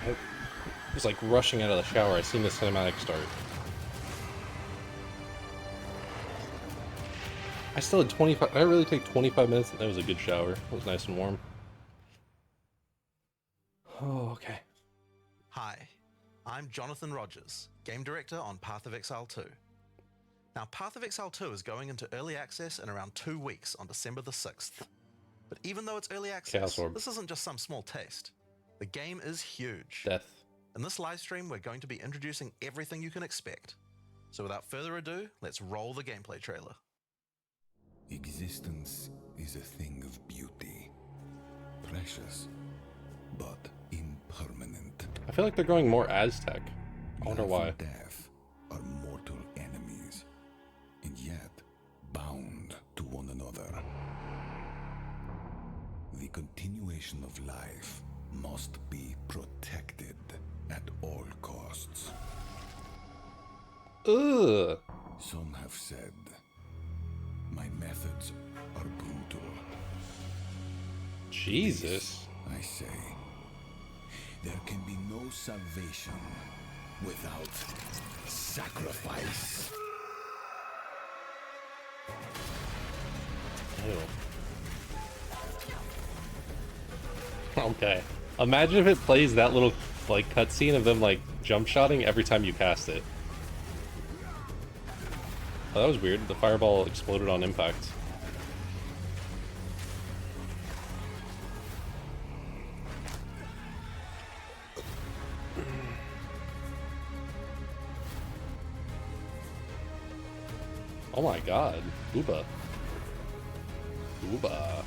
I was like rushing out of the shower. I seen the cinematic start. I still had 25. Did I really take 25 minutes? That was a good shower. It was nice and warm. Oh, okay. Hi, I'm Jonathan Rogers, Game Director on Path of Exile 2. Now, Path of Exile 2 is going into early access in around 2 weeks on December the 6th. But even though it's early access, this isn't just some small taste. The game is huge. Death. In this live stream, we're going to be introducing everything you can expect. So without further ado, let's roll the gameplay trailer. Existence is a thing of beauty. Precious, but impermanent. I feel like they're going more Aztec. I wonder Life why. and death are mortal enemies, and yet bound to one another. The continuation of life must be protected at all costs. Ugh. Some have said my methods are brutal. Jesus. I say, there can be no salvation without sacrifice. Ew. Okay. Imagine if it plays that little like cutscene of them like jump shotting every time you cast it. Oh, that was weird. The fireball exploded on impact. Oh my god. Ooba. Ooba.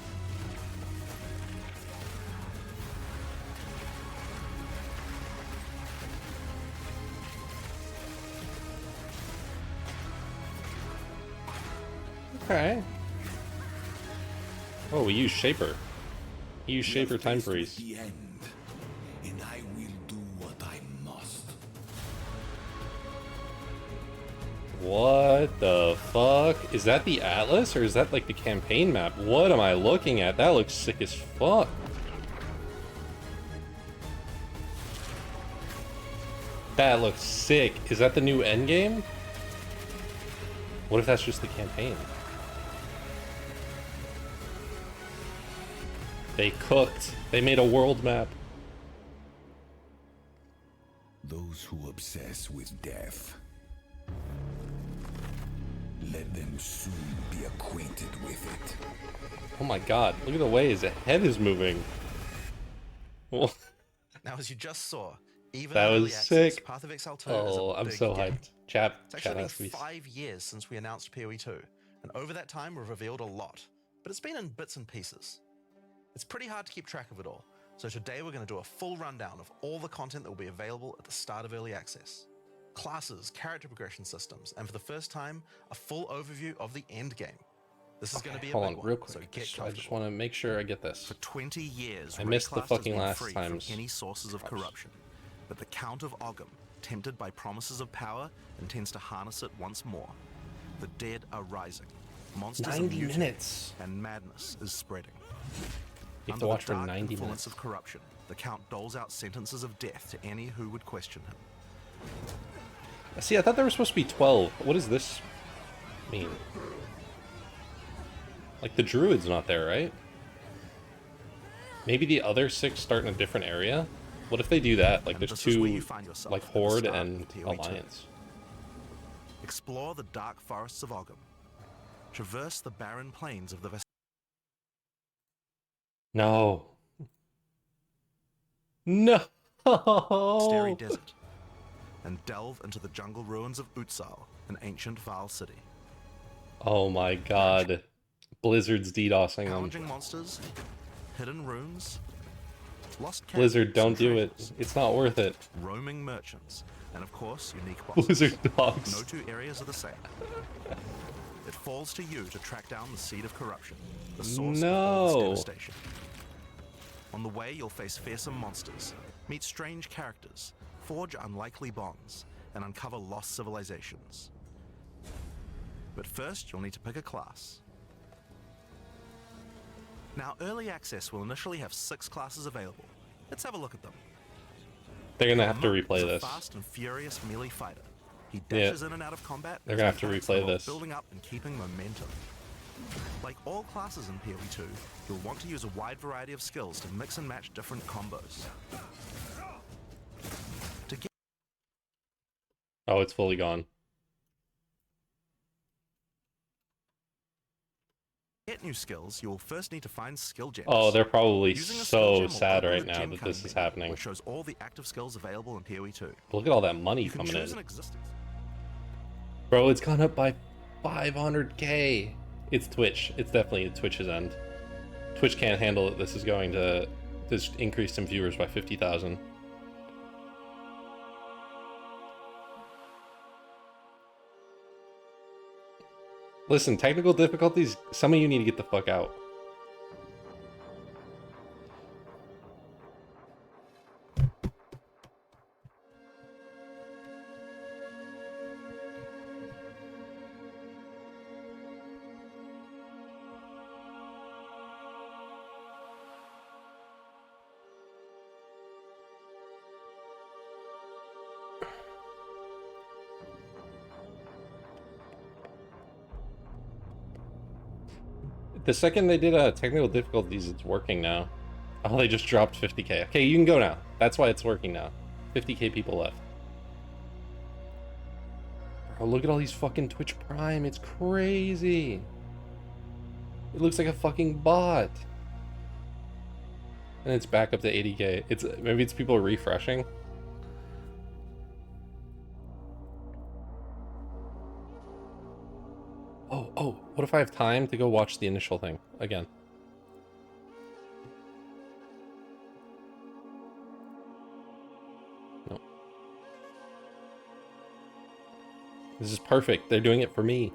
Okay. Oh, we use Shaper. He used Shaper time freeze. The end, and I will do what I must. What the fuck? Is that the Atlas or is that like the campaign map? What am I looking at? That looks sick as fuck. That looks sick. Is that the new endgame? What if that's just the campaign? They cooked. They made a world map. Those who obsess with death, let them soon be acquainted with it. Oh my god, look at the way his head is moving. Well, Now, as you just saw, even that in early was access, sick. Path of Exile 2 is Oh, a I'm big so game. hyped. Chat It's actually has to been be... 5 years since we announced PoE 2, and over that time we've revealed a lot, but it's been in bits and pieces. It's pretty hard to keep track of it all, so today we're going to do a full rundown of all the content that will be available at the start of early access. Classes, character progression systems, and for the first time, a full overview of the endgame. This is going to be a Hold big on, one, real so quick. get I just comfortable. want to make sure I get this. For 20 years, I missed the Rayclass fucking has been last free times. from any sources of corruption. But the Count of Ogham, tempted by promises of power, intends to harness it once more. The dead are rising. Monsters are 90 mutating, minutes. and madness is spreading. You have to Under watch the for dark 90 influence minutes. of corruption, the Count doles out sentences of death to any who would question him. See, I thought there were supposed to be 12. What does this mean? Like, the druid's not there, right? Maybe the other 6 start in a different area? What if they do that? Like, And there's this is where 2, you find yourself like, at the Horde start and of PoE 2. Alliance. Explore the dark forests of Ogham. Traverse the barren plains of the No. No! Starry Desert, and delve into the jungle ruins of Utsal, an ancient Val city. Oh my god. Blizzard's DDoSing them. Challenging monsters, hidden runes, lost Blizzard, caverns don't and do it. treasures, It's not worth it. roaming merchants, and of course, unique bosses. Blizzard dogs. No two areas are the same. It falls to you to track down the seed of corruption, the source of all this No. devastation. On the way, you'll face fearsome monsters, meet strange characters, forge unlikely bonds, and uncover lost civilizations. But first, you'll need to pick a class. Now, early access will initially have 6 classes available. Let's have a look at them. They're gonna have to Monk replay is a this. fast and furious melee fighter. He dashes in and out of combat. They're and gonna his have to mechanics replay involve this. Building up and keeping momentum. Like all classes in PoE 2, you'll want to use a wide variety of skills to mix and match different combos. To Oh, it's fully gone. get new skills, you will first need to find skill gems. Oh, they're probably Using a skill so gem will sad open right the now gem that cutting this is menu, happening. which shows all the active skills available in PoE 2. Look at all that money You can coming choose in. an existing. Bro, it's gone up by 500k. It's Twitch. It's definitely Twitch's end. Twitch can't handle it. This is going to just increase some viewers by 50,000. Listen, technical difficulties, some of you need to get the fuck out. The second they did technical difficulties, it's working now. Oh, they just dropped 50k. Okay, you can go now. That's why it's working now. 50k people left. Bro, look at all these fucking Twitch Prime. It's crazy. It looks like a fucking bot. And it's back up to 80k. Maybe it's people refreshing. Oh, what if I have time to go watch the initial thing again? No. This is perfect. They're doing it for me.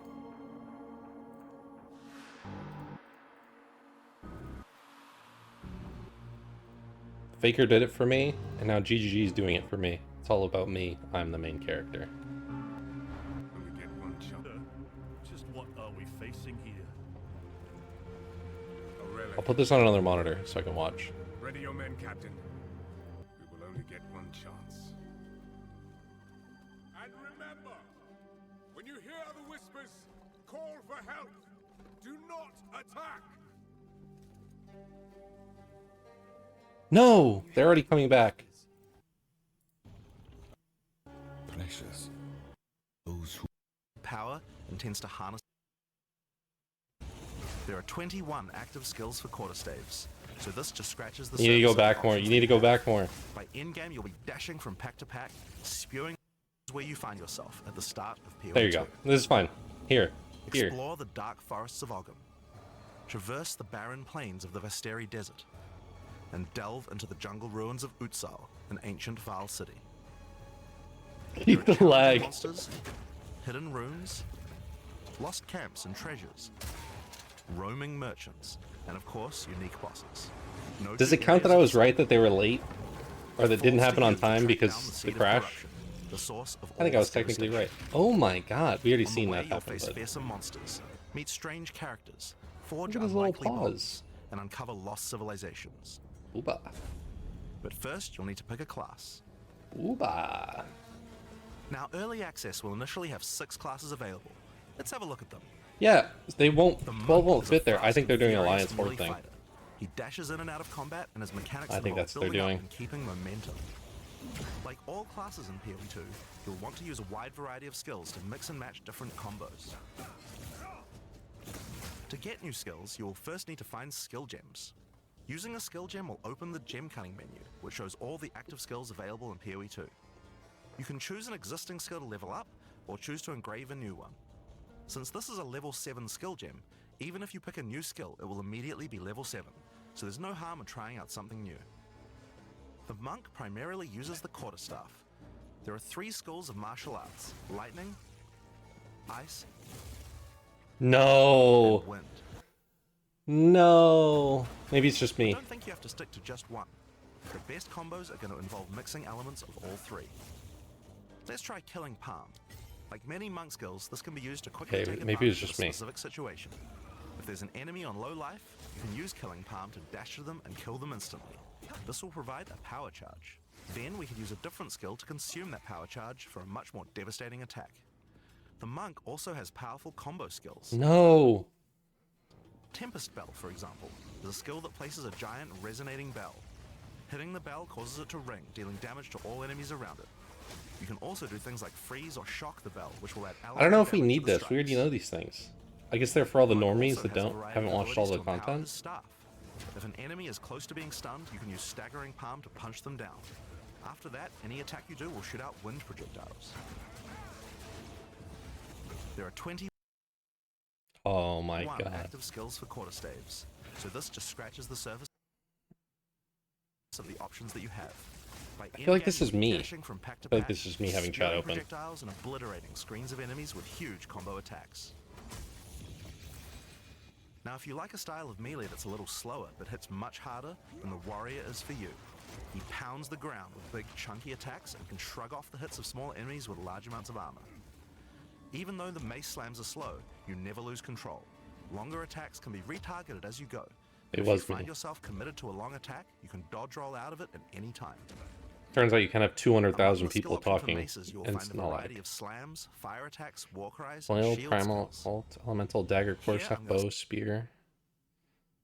Faker did it for me, and now GGG is doing it for me. It's all about me. I'm the main character. I'll put this on another monitor so I can watch. Ready your men, Captain. We will only get one chance. And remember, when you hear the whispers, call for help. Do not attack. No! They're already coming back. Precious. Those who Power and tends to harness. There are 21 active skills for quarterstaves, so this just scratches the You need to go surface of the back more. You options need to we go have. back more. By endgame, you'll be dashing from pack to pack, spewing where you find yourself at the start of PoE 2. There you go. This is fine. Here. Here. Explore the dark forests of Ogham. Traverse the barren plains of the Vasteri Desert. And delve into the jungle ruins of Utsal, an ancient Vaal city. Keep There are the lag. monsters, hidden runes, lost camps and treasures, roaming merchants, and of course, unique bosses. No Does two it count that I areas was right that they were late? Or that didn't falls to happen on you to time track because down the the seed of crash? corruption, the source of I think all I was technically right. devastation. Oh my god, we already On the seen way, that you'll happen. face But fearsome monsters, meet strange characters, forge Look at his little unlikely paws. bonds, and uncover lost civilizations. Ooba. But first, you'll need to pick a class. Ooba. Now, early access will initially have 6 classes available. Let's have a look at them. Yeah, they won't. The 12 monk won't is a fit there. I fast think they're and doing furious Alliance 4 melee thing. fighter. He dashes in and out of combat, and his mechanics I think involve that's what they're building up doing. and keeping momentum. Like all classes in PoE 2, you'll want to use a wide variety of skills to mix and match different combos. To get new skills, you will first need to find skill gems. Using a skill gem will open the gem cutting menu, which shows all the active skills available in PoE 2. You can choose an existing skill to level up, or choose to engrave a new one. Since this is a level 7 skill gem, even if you pick a new skill, it will immediately be level 7, so there's no harm in trying out something new. The monk primarily uses the quarterstaff. There are 3 schools of martial arts: lightning, ice, No. and wind. No. Maybe it's just I me. don't think you have to stick to just one. The best combos are going to involve mixing elements of all 3. Let's try killing palm. Like many monk skills, this can be used to quickly Okay, take maybe advantage it's of just a me. specific situation. If there's an enemy on low life, you can use killing palm to dash to them and kill them instantly. This will provide a power charge. Then we could use a different skill to consume that power charge for a much more devastating attack. The monk also has powerful combo skills. No. Tempest Bell, for example, is a skill that places a giant resonating bell. Hitting the bell causes it to ring, dealing damage to all enemies around it. You can also do things like freeze or shock the bell, which will add I don't know if we damage need to the this. We already strikes. know these things. I guess they're for all the Monk normies also that has a variety haven't of watched all abilities the to empower content. his staff. If an enemy is close to being stunned, you can use Staggering Palm to punch them down. After that, any attack you do will shoot out wind projectiles. There are 21 Oh my god. active skills for quarterstaves, so this just scratches the surface of the options that you have. By I feel like this is me. dashing from pack to I feel like pack, this is me having chat spewing open. projectiles and obliterating screens of enemies with huge combo attacks. Now, if you like a style of melee that's a little slower but hits much harder, then the warrior is for you. He pounds the ground with big chunky attacks and can shrug off the hits of small enemies with large amounts of armor. Even though the mace slams are slow, you never lose control. Longer attacks can be retargeted as you go. It If was you find me. yourself committed to a long attack, you can dodge roll out of it at any time. Turns out you can have 200,000 Among the skill people options for talking, maces, you will and find it's a not variety like of slams, fire attacks, war cries, and Oil, shield primal, skills. alt, elemental, dagger, Here, quarterstaff, I'm gonna bow, spear.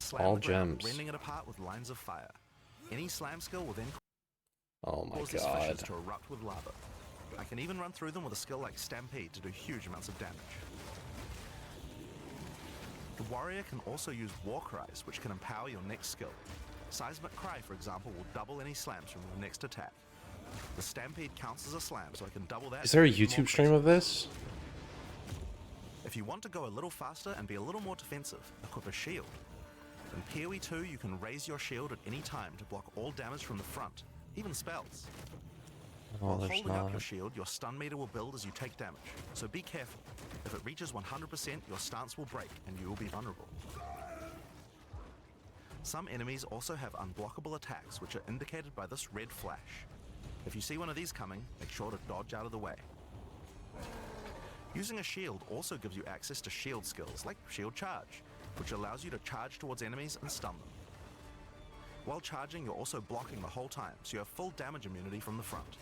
Slam all the ground, gems. rending it apart with lines of fire. Any slam skill will then Oh my cause these god. fissures to erupt with lava. I can even run through them with a skill like Stampede to do huge amounts of damage. The warrior can also use war cries, which can empower your next skill. Seismic Cry, for example, will double any slams from your next attack. The Stampede counts as a slam, so I can double that. Is there a to be more YouTube stream flexible. of this? If you want to go a little faster and be a little more defensive, equip a shield. In PoE 2, you can raise your shield at any time to block all damage from the front, even spells. Oh, While there's holding up not. your shield, your stun meter will build as you take damage, so be careful. If it reaches 100%, your stance will break and you will be vulnerable. Some enemies also have unblockable attacks, which are indicated by this red flash. If you see one of these coming, make sure to dodge out of the way. Using a shield also gives you access to shield skills, like Shield Charge, which allows you to charge towards enemies and stun them. While charging, you're also blocking the whole time, so you have full damage immunity from the front.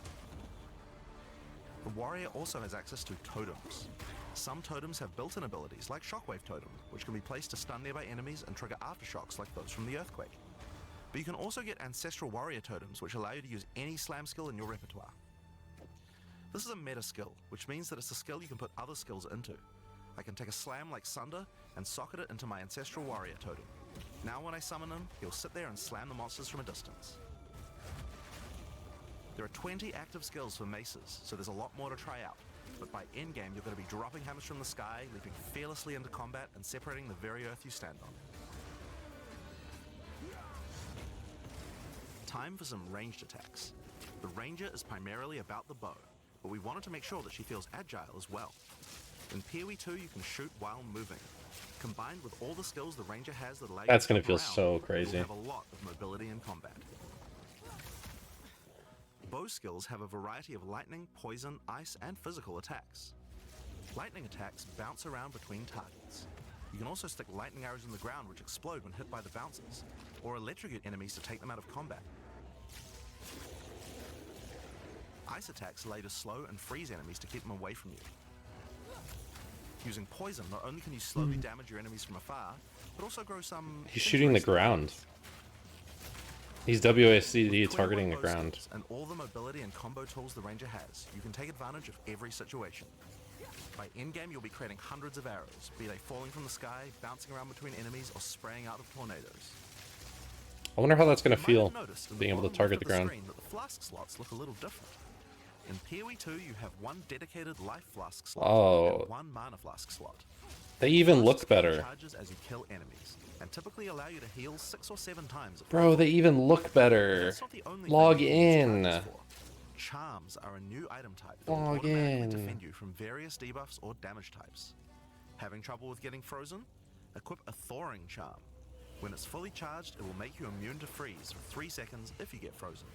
The warrior also has access to totems. Some totems have built-in abilities, like Shockwave Totem, which can be placed to stun nearby enemies and trigger aftershocks like those from the earthquake. But you can also get Ancestral Warrior Totems, which allow you to use any slam skill in your repertoire. This is a meta skill, which means that it's a skill you can put other skills into. I can take a slam like Sunder and socket it into my Ancestral Warrior Totem. Now when I summon him, he'll sit there and slam the monsters from a distance. There are 20 active skills for maces, so there's a lot more to try out. But by endgame, you're going to be dropping hammers from the sky, leaping fearlessly into combat, and separating the very earth you stand on. Time for some ranged attacks. The ranger is primarily about the bow, but we wanted to make sure that she feels agile as well. In PoE 2, you can shoot while moving. Combined with all the skills the ranger has that allow you That's to gonna jump feel around, so you'll crazy. have a lot of mobility in combat. Bow skills have a variety of lightning, poison, ice, and physical attacks. Lightning attacks bounce around between targets. You can also stick lightning arrows in the ground which explode when hit by the bouncers, or electrocute enemies to take them out of combat. Ice attacks allow you to slow and freeze enemies to keep them away from you. Using poison, not only can you slowly damage your enemies from afar, but also grow some... He's shooting the ground. He's WASD With 21 targeting the bow ground. skills and all the mobility and combo tools the ranger has, you can take advantage of every situation. By endgame, you'll be creating hundreds of arrows, be they falling from the sky, bouncing around between enemies, or spraying out of tornadoes. I wonder how that's gonna You might feel, have noticed in the being able to bottom target left the of ground. screen that the flask slots look a little different. In PoE 2, you have one dedicated life flask slot Oh. and one mana flask slot. They even Flasks look gain better. charges as you kill enemies, and typically allow you to heal 6 or 7 times. Bro, they even look better. That's not the only Log thing you can use in. charges for. Charms are a new item type that will Log automatically in. defend you from various debuffs or damage types. Having trouble with getting frozen? Equip a Thawing Charm. When it's fully charged, it will make you immune to freeze for 3 seconds if you get frozen.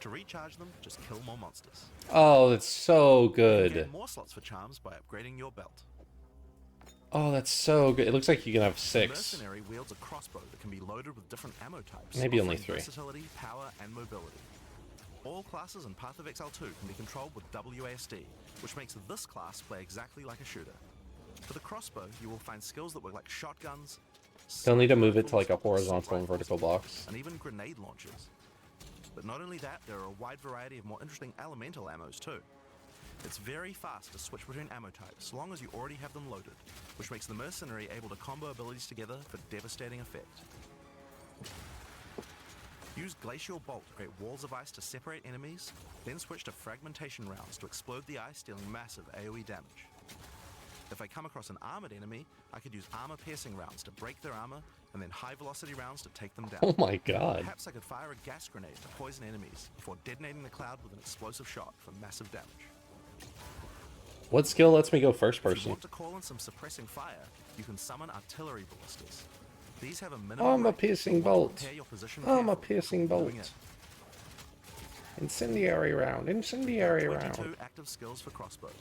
To recharge them, just kill more monsters. Oh, that's so You can good. gain more slots for charms by upgrading your belt. Oh, that's so good. It looks like you can have The 6. mercenary wields a crossbow that can be loaded with different ammo types. Maybe only offering 3. Versatility, power, and mobility. All classes in Path of Exile 2 can be controlled with WASD, which makes this class play exactly like a shooter. For the crossbow, you will find skills that work like shotguns, They'll need to move it to rifles, like a horizontal assault and rifles, vertical box. and even grenade launchers. But not only that, there are a wide variety of more interesting elemental ammos too. It's very fast to switch between ammo types, so long as you already have them loaded, which makes the mercenary able to combo abilities together for devastating effect. Use Glacial Bolt to create walls of ice to separate enemies, then switch to fragmentation rounds to explode the ice, dealing massive AoE damage. If I come across an armored enemy, I could use armor-piercing rounds to break their armor, and then high-velocity rounds to take them down. Oh my god. Perhaps I could fire a gas grenade to poison enemies before detonating the cloud with an explosive shot for massive damage. What skill lets me go first If you person? want to call in some suppressing fire, you can summon artillery ballistas. These have a minimum I'm a rate, piercing so you want to bolt. prepare your position I'm a carefully piercing before moving bolt. in. Incendiary round. Incendiary 22 round. active skills for crossbows.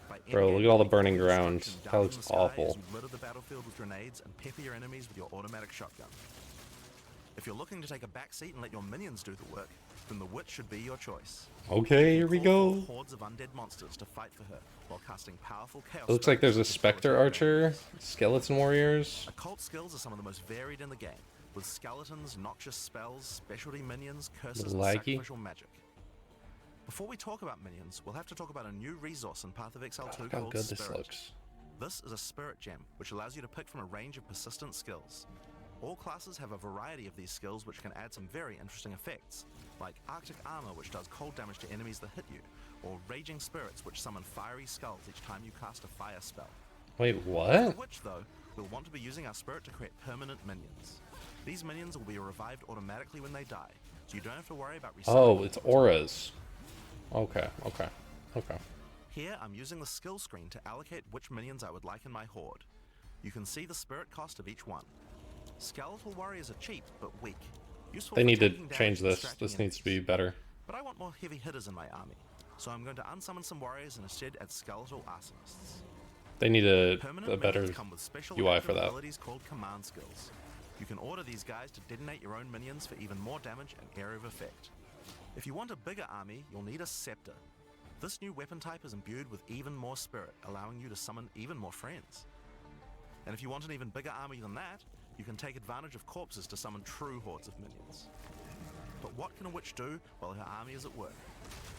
By Bro, endgame, look at all the you burning can ground. destruction That down looks from the sky awful. as you litter the battlefield with grenades and pepper your enemies with your automatic shotgun. If you're looking to take a back seat and let your minions do the work, then the Witch should be your choice. Okay, here we Call go. forth hordes of undead monsters to fight for her while casting powerful chaos. It looks like there's a spells to Spectre kill her Archer, enemies. Skeleton Warriors. Occult skills are some of the most varied in the game, with skeletons, noxious spells, specialty minions, curses, and Laggy. sacrificial magic. Before we talk about minions, we'll have to talk about a new resource in Path of Exile 2 Look how called good this Spirit. looks. This is a Spirit Gem, which allows you to pick from a range of persistent skills. All classes have a variety of these skills which can add some very interesting effects, like Arctic Armor, which does cold damage to enemies that hit you, or Raging Spirits, which summon fiery skulls each time you cast a fire spell. Wait, For what? which, though, we'll want to be using our Spirit to create permanent minions. These minions will be revived automatically when they die, so you don't have to worry about resummoning Oh, them it's once per auras. Okay, okay, okay. Here, I'm using the skill screen to allocate which minions I would like in my horde. You can see the spirit cost of each one. Skeletal warriors are cheap, but weak. Useful They for need to taking damage change and this. distracting This needs to be enemies. better. But I want more heavy hitters in my army, so I'm going to unsummon some warriors and instead add skeletal arsonists. They need a Permanent better minions come with special UI active for that. abilities called command skills. You can order these guys to detonate your own minions for even more damage and area of effect. If you want a bigger army, you'll need a scepter. This new weapon type is imbued with even more spirit, allowing you to summon even more friends. And if you want an even bigger army than that, you can take advantage of corpses to summon true hordes of minions. But what can a witch do while her army is at work?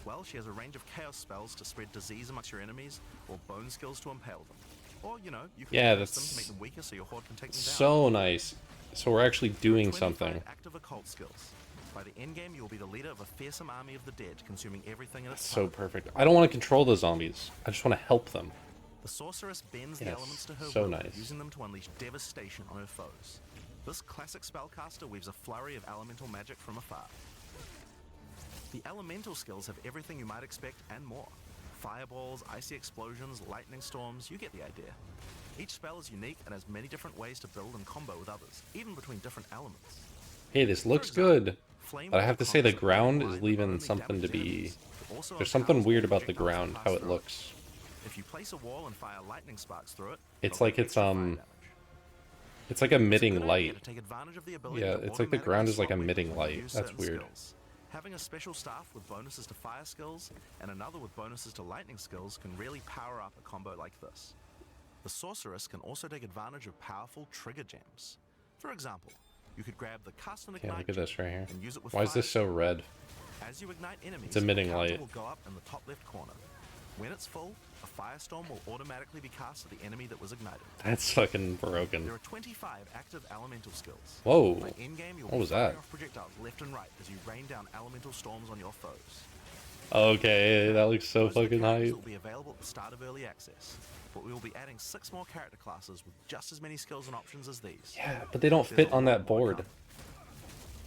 Well, she has a range of chaos spells to spread disease amongst your enemies, or bone skills to impale them. Or, you know, you can Yeah, curse them that's to make them weaker so your horde can take them down. so nice. So we're actually doing 25 something. active occult skills. By the endgame, you will be the leader of a fearsome army of the dead, consuming everything in its So path. perfect. I don't want to control the zombies. I just want to help them. The sorceress bends the Yes, elements to her so will, nice. using them to unleash devastation on her foes. This classic spellcaster weaves a flurry of elemental magic from afar. The elemental skills have everything you might expect and more. Fireballs, icy explosions, lightning storms, you get the idea. Each spell is unique and has many different ways to build and combo with others, even between different elements. Hey, this looks For example, good. flame But I have to say the conjures a ground line is that leaving not only something to damages be... enemies, but also There's something empowers weird all about the projectiles to ground, pass how it through looks. If you place a wall and fire lightning sparks through it, It's it'll like take it's, extra fire damage. It's like It's a emitting good idea light. to take advantage of the ability Yeah, to it's like the automatically ground is like swap emitting weapons when you light. use That's certain weird. skills. Having a special staff with bonuses to fire skills and another with bonuses to lightning skills can really power up a combo like this. The sorceress can also take advantage of powerful trigger gems. For example, you could grab the cast and Okay, ignite look at this gem right here. and use it with Why is fire this so red? as you ignite enemies, It's emitting your counter light. will go up in the top left corner. When it's full, a firestorm will automatically be cast at the enemy that was ignited. That's fucking broken. There are 25 active elemental skills. Whoa. By endgame, you'll What be was firing that? off projectiles left and right as you rain down elemental storms on your foes. Okay, that looks so Those are the fucking characters hype. that will be available at the start of early access, but we will be adding 6 more character classes with just as many skills and options as these. Yeah, but they don't There's fit a on lot that more to board. come.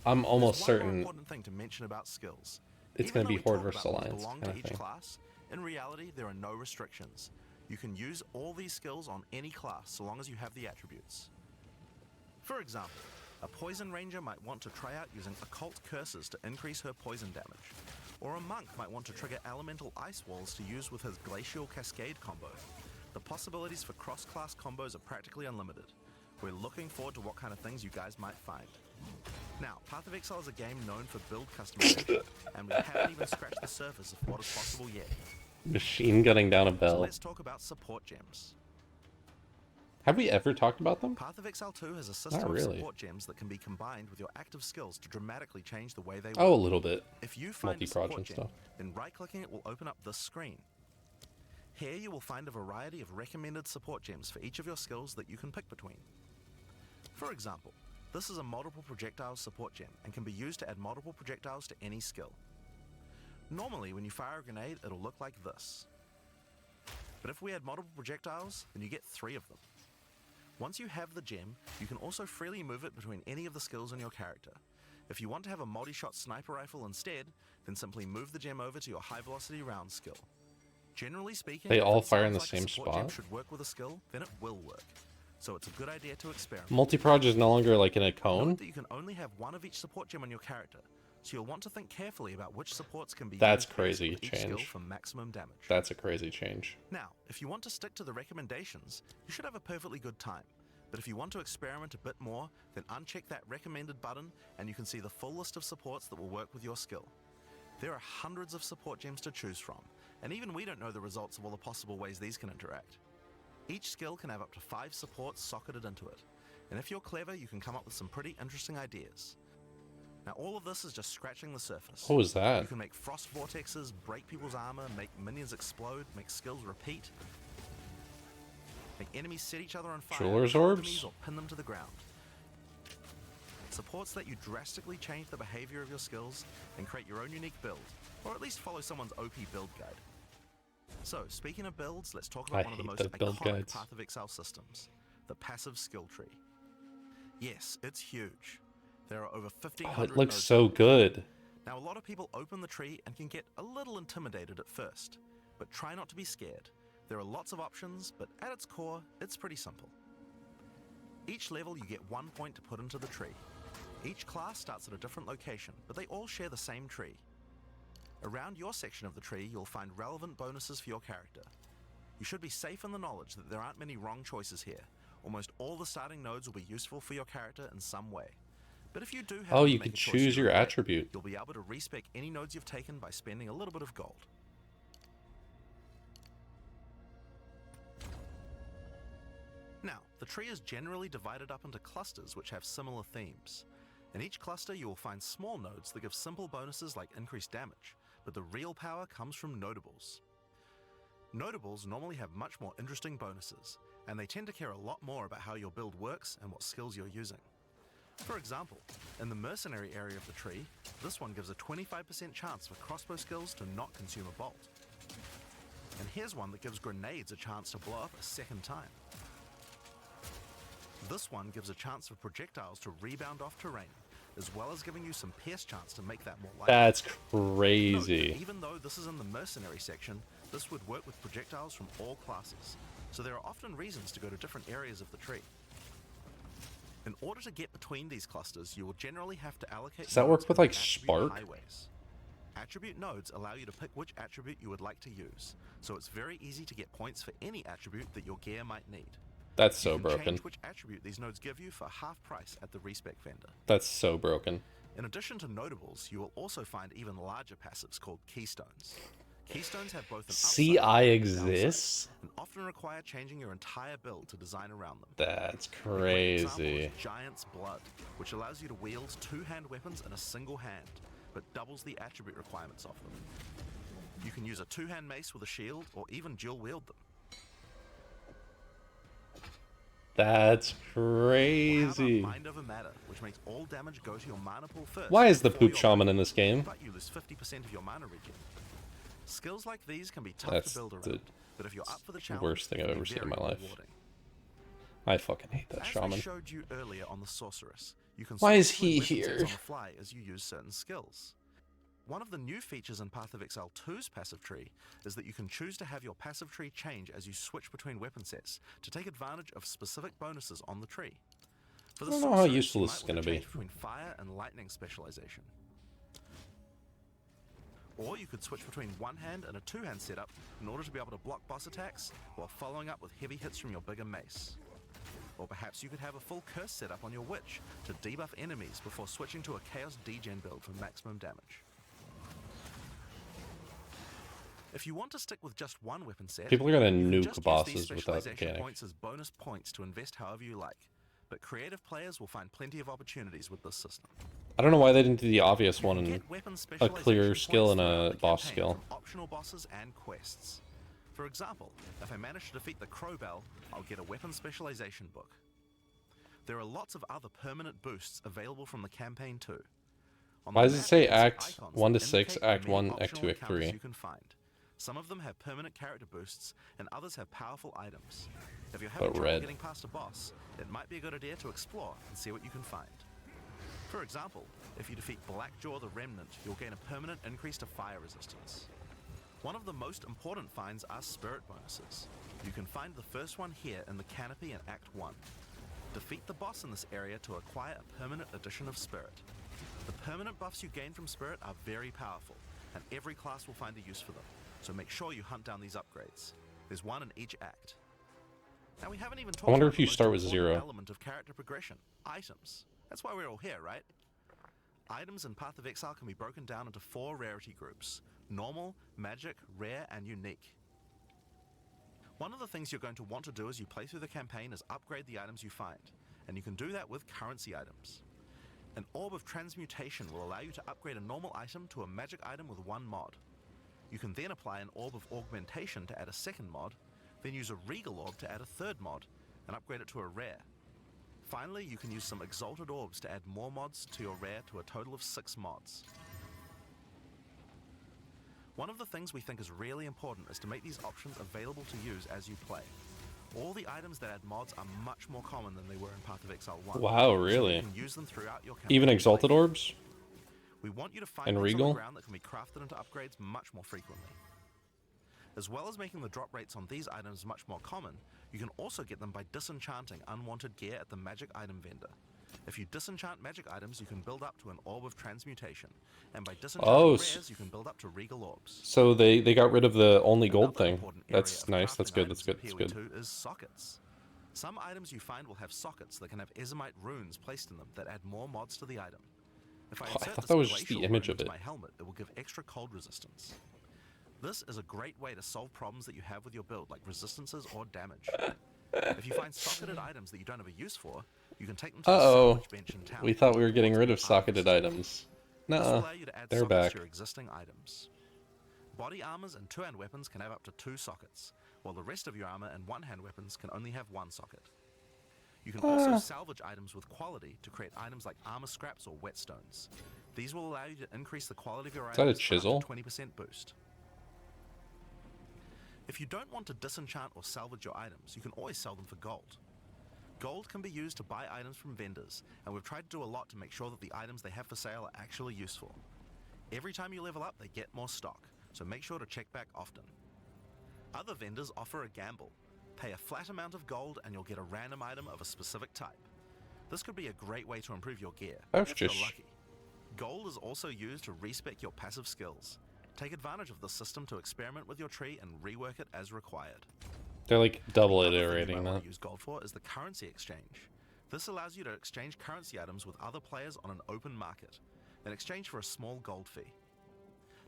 I'm almost There's one more certain important thing to mention about skills. it's Even going though to be we Horde talk versus about what Alliance belong kind to of each thing. class, in reality, there are no restrictions. You can use all these skills on any class so long as you have the attributes. For example, a poison ranger might want to try out using occult curses to increase her poison damage, or a monk might want to trigger elemental ice walls to use with his glacial cascade combo. The possibilities for cross-class combos are practically unlimited. We're looking forward to what kind of things you guys might find. Now, Path of Exile is a game known for build customization, and we haven't even scratched the surface of what is possible yet. Machine gunning down a So bell. let's talk about support gems. Have we ever talked about them? Path of Exile 2 has a system Not of really. support gems that can be combined with your active skills to dramatically change the way they work. Oh, a little bit. If you find a Multi-proj support and gem, stuff. then right-clicking it will open up this screen. Here you will find a variety of recommended support gems for each of your skills that you can pick between. For example, this is a multiple projectiles support gem and can be used to add multiple projectiles to any skill. Normally, when you fire a grenade, it'll look like this. But if we add multiple projectiles, then you get 3 of them. Once you have the gem, you can also freely move it between any of the skills in your character. If you want to have a multi-shot sniper rifle instead, then simply move the gem over to your high-velocity round skill. Generally speaking, They if all it fire in sounds the like a same support gem spot? should work with a skill, then it will work. So it's a good idea to experiment. Multi-proj is no longer like in a cone. Note that you can only have one of each support gem on your character, so you'll want to think carefully about which supports can be That's used crazy with each skill change. for maximum damage. That's a crazy change. Now, if you want to stick to the recommendations, you should have a perfectly good time. But if you want to experiment a bit more, then uncheck that recommended button and you can see the full list of supports that will work with your skill. There are hundreds of support gems to choose from, and even we don't know the results of all the possible ways these can interact. Each skill can have up to 5 supports socketed into it, and if you're clever, you can come up with some pretty interesting ideas. Now, all of this is just scratching the surface. What was You that? can make frost vortexes, break people's armor, make minions explode, make skills repeat, make enemies set each other on fire, Jeweler's kill orbs? enemies, or pin them to the ground. Supports let you drastically change the behavior of your skills and create your own unique build, or at least follow someone's OP build guide. So, speaking of builds, let's talk about I one of the hate most those build iconic guides. Path of Exile systems, the passive skill tree. Yes, it's huge. There are over 1,500 Oh, it looks nodes. so good. Now, a lot of people open the tree and can get a little intimidated at first, but try not to be scared. There are lots of options, but at its core, it's pretty simple. Each level you get 1 point to put into the tree. Each class starts at a different location, but they all share the same tree. Around your section of the tree, you'll find relevant bonuses for your character. You should be safe in the knowledge that there aren't many wrong choices here. Almost all the starting nodes will be useful for your character in some way. But if you do have Oh, to you make can a choice choose you your regret, attribute. you'll be able to respec any nodes you've taken by spending a little bit of gold. Now, the tree is generally divided up into clusters which have similar themes. In each cluster you will find small nodes that give simple bonuses like increased damage, but the real power comes from notables. Notables normally have much more interesting bonuses, and they tend to care a lot more about how your build works and what skills you're using. For example, in the mercenary area of the tree, this one gives a 25% chance for crossbow skills to not consume a bolt. And here's one that gives grenades a chance to blow up a second time. This one gives a chance for projectiles to rebound off terrain, as well as giving you some pierce chance to make that more likely. That's Note crazy. that even though this is in the mercenary section, this would work with projectiles from all classes, so there are often reasons to go to different areas of the tree. In order to get between these clusters, you will generally have to allocate. Does that work nodes with, into like, attribute Spark? highways. Attribute nodes allow you to pick which attribute you would like to use, so it's very easy to get points for any attribute that your gear might need. That's You so can broken. change which attribute these nodes give you for half price at the respec vendor. That's so broken. In addition to notables, you will also find even larger passives called keystones. Keystones have both an upside CI and a downside, exists? and often require changing your entire build to design around them. That's A great example crazy. is Giant's Blood, which allows you to wield 2-hand weapons in a single hand, but doubles the attribute requirements of them. You can use a 2-hand mace with a shield, or even dual wield them. That's Or how crazy. about Mind Over Matter, which makes all damage go to your mana pool first. Why is the before poop your shaman weapon, in this game? but you lose 50% of your mana regen. Skills like these can be tough That's to build the around, but if you're up for the challenge, worst thing they I've can ever be seen in very my life. rewarding. I fucking hate that As shaman. we showed you earlier on the sorceress, you can Why is switch between he weapon sets here? on the fly as you use certain skills. One of the new features in Path of Exile 2's passive tree is that you can choose to have your passive tree change as you switch between weapon sets to take advantage of specific bonuses on the tree. For the I don't know how sorceress, useful you this is might want gonna to be. change between fire and lightning specialization. Or you could switch between one-hand and a two-hand setup in order to be able to block boss attacks while following up with heavy hits from your bigger mace. Or perhaps you could have a full curse setup on your witch to debuff enemies before switching to a chaos degen build for maximum damage. If you want to stick with just one weapon set, People are gonna you can nuke just use bosses these with that specialization mechanic. points as bonus points to invest however you like. But creative players will find plenty of opportunities with this system. I don't know why they didn't do the obvious You one can and get weapon a specialization clear skill points and throughout a the boss campaign skill. from optional bosses and quests. For example, if I manage to defeat the Crowbell, I'll get a weapon specialization book. There are lots of other permanent boosts available from the campaign too. On Why the does it map, say you can see Act icons 1 to that 6, indicate the Act many 1, Act optional 2, Act encounters 3? you can find. Some of them have permanent character boosts, and others have powerful items. If you're having But trouble red. getting past a boss, it might be a good idea to explore and see what you can find. For example, if you defeat Blackjaw the Remnant, you'll gain a permanent increase to fire resistance. One of the most important finds are spirit bonuses. You can find the first one here in the canopy in Act 1. Defeat the boss in this area to acquire a permanent addition of spirit. The permanent buffs you gain from spirit are very powerful, and every class will find a use for them, so make sure you hunt down these upgrades. There's one in each act. Now we haven't even talked wonder about if the you most start with important 0. element of character progression, items. That's why we're all here, right? Items in Path of Exile can be broken down into 4 rarity groups: normal, magic, rare, and unique. One of the things you're going to want to do as you play through the campaign is upgrade the items you find, and you can do that with currency items. An Orb of Transmutation will allow you to upgrade a normal item to a magic item with 1 mod. You can then apply an Orb of Augmentation to add a second mod, then use a Regal Orb to add a third mod, and upgrade it to a rare. Finally, you can use some Exalted Orbs to add more mods to your rare to a total of 6 mods. One of the things we think is really important is to make these options available to use as you play. All the items that add mods are much more common than they were in Path of Exile 1. Wow, So really? you can use them throughout your campaign. Even Exalted life. Orbs? We want you to find And things on Regal? the ground that can be crafted into upgrades much more frequently. As well as making the drop rates on these items much more common, you can also get them by disenchanting unwanted gear at the magic item vendor. If you disenchant magic items, you can build up to an Orb of Transmutation, and by disenchanting rares, you can build up to Regal Orbs. So they got rid of the only gold Another thing. important area That's of nice. That's crafting good. That's items good. in That's good. PoE2 is sockets. Some items you find will have sockets that can have Ezomite runes placed in them that add more mods to the item. If I Oh, I insert thought this that was just the glacial image rune of into it. my helmet, it will give extra cold resistance. This is a great way to solve problems that you have with your build, like resistances or damage. If you find socketed items that you don't have a use for, you can take them to the Uh-oh. salvage bench in town. We thought we were getting towards rid an of socketed artist. items. This will Nuh-uh. allow you to add They're sockets back. to your existing items. Body armors and 2-hand weapons can have up to 2 sockets, while the rest of your armor and 1-hand weapons can only have 1 socket. You can also salvage items with quality to create items like armor scraps or whetstones. These will allow you to increase the quality of your that a items by chisel? up to 20% boost. If you don't want to disenchant or salvage your items, you can always sell them for gold. Gold can be used to buy items from vendors, and we've tried to do a lot to make sure that the items they have for sale are actually useful. Every time you level up, they get more stock, so make sure to check back often. Other vendors offer a gamble. Pay a flat amount of gold and you'll get a random item of a specific type. This could be a great way to improve your gear, That's if you're just- lucky. Gold is also used to respec your passive skills. Take advantage of this system to experiment with your tree and rework it as required. They're like double The other thing you iterating might that. want to use gold for is the currency exchange. This allows you to exchange currency items with other players on an open market, in exchange for a small gold fee.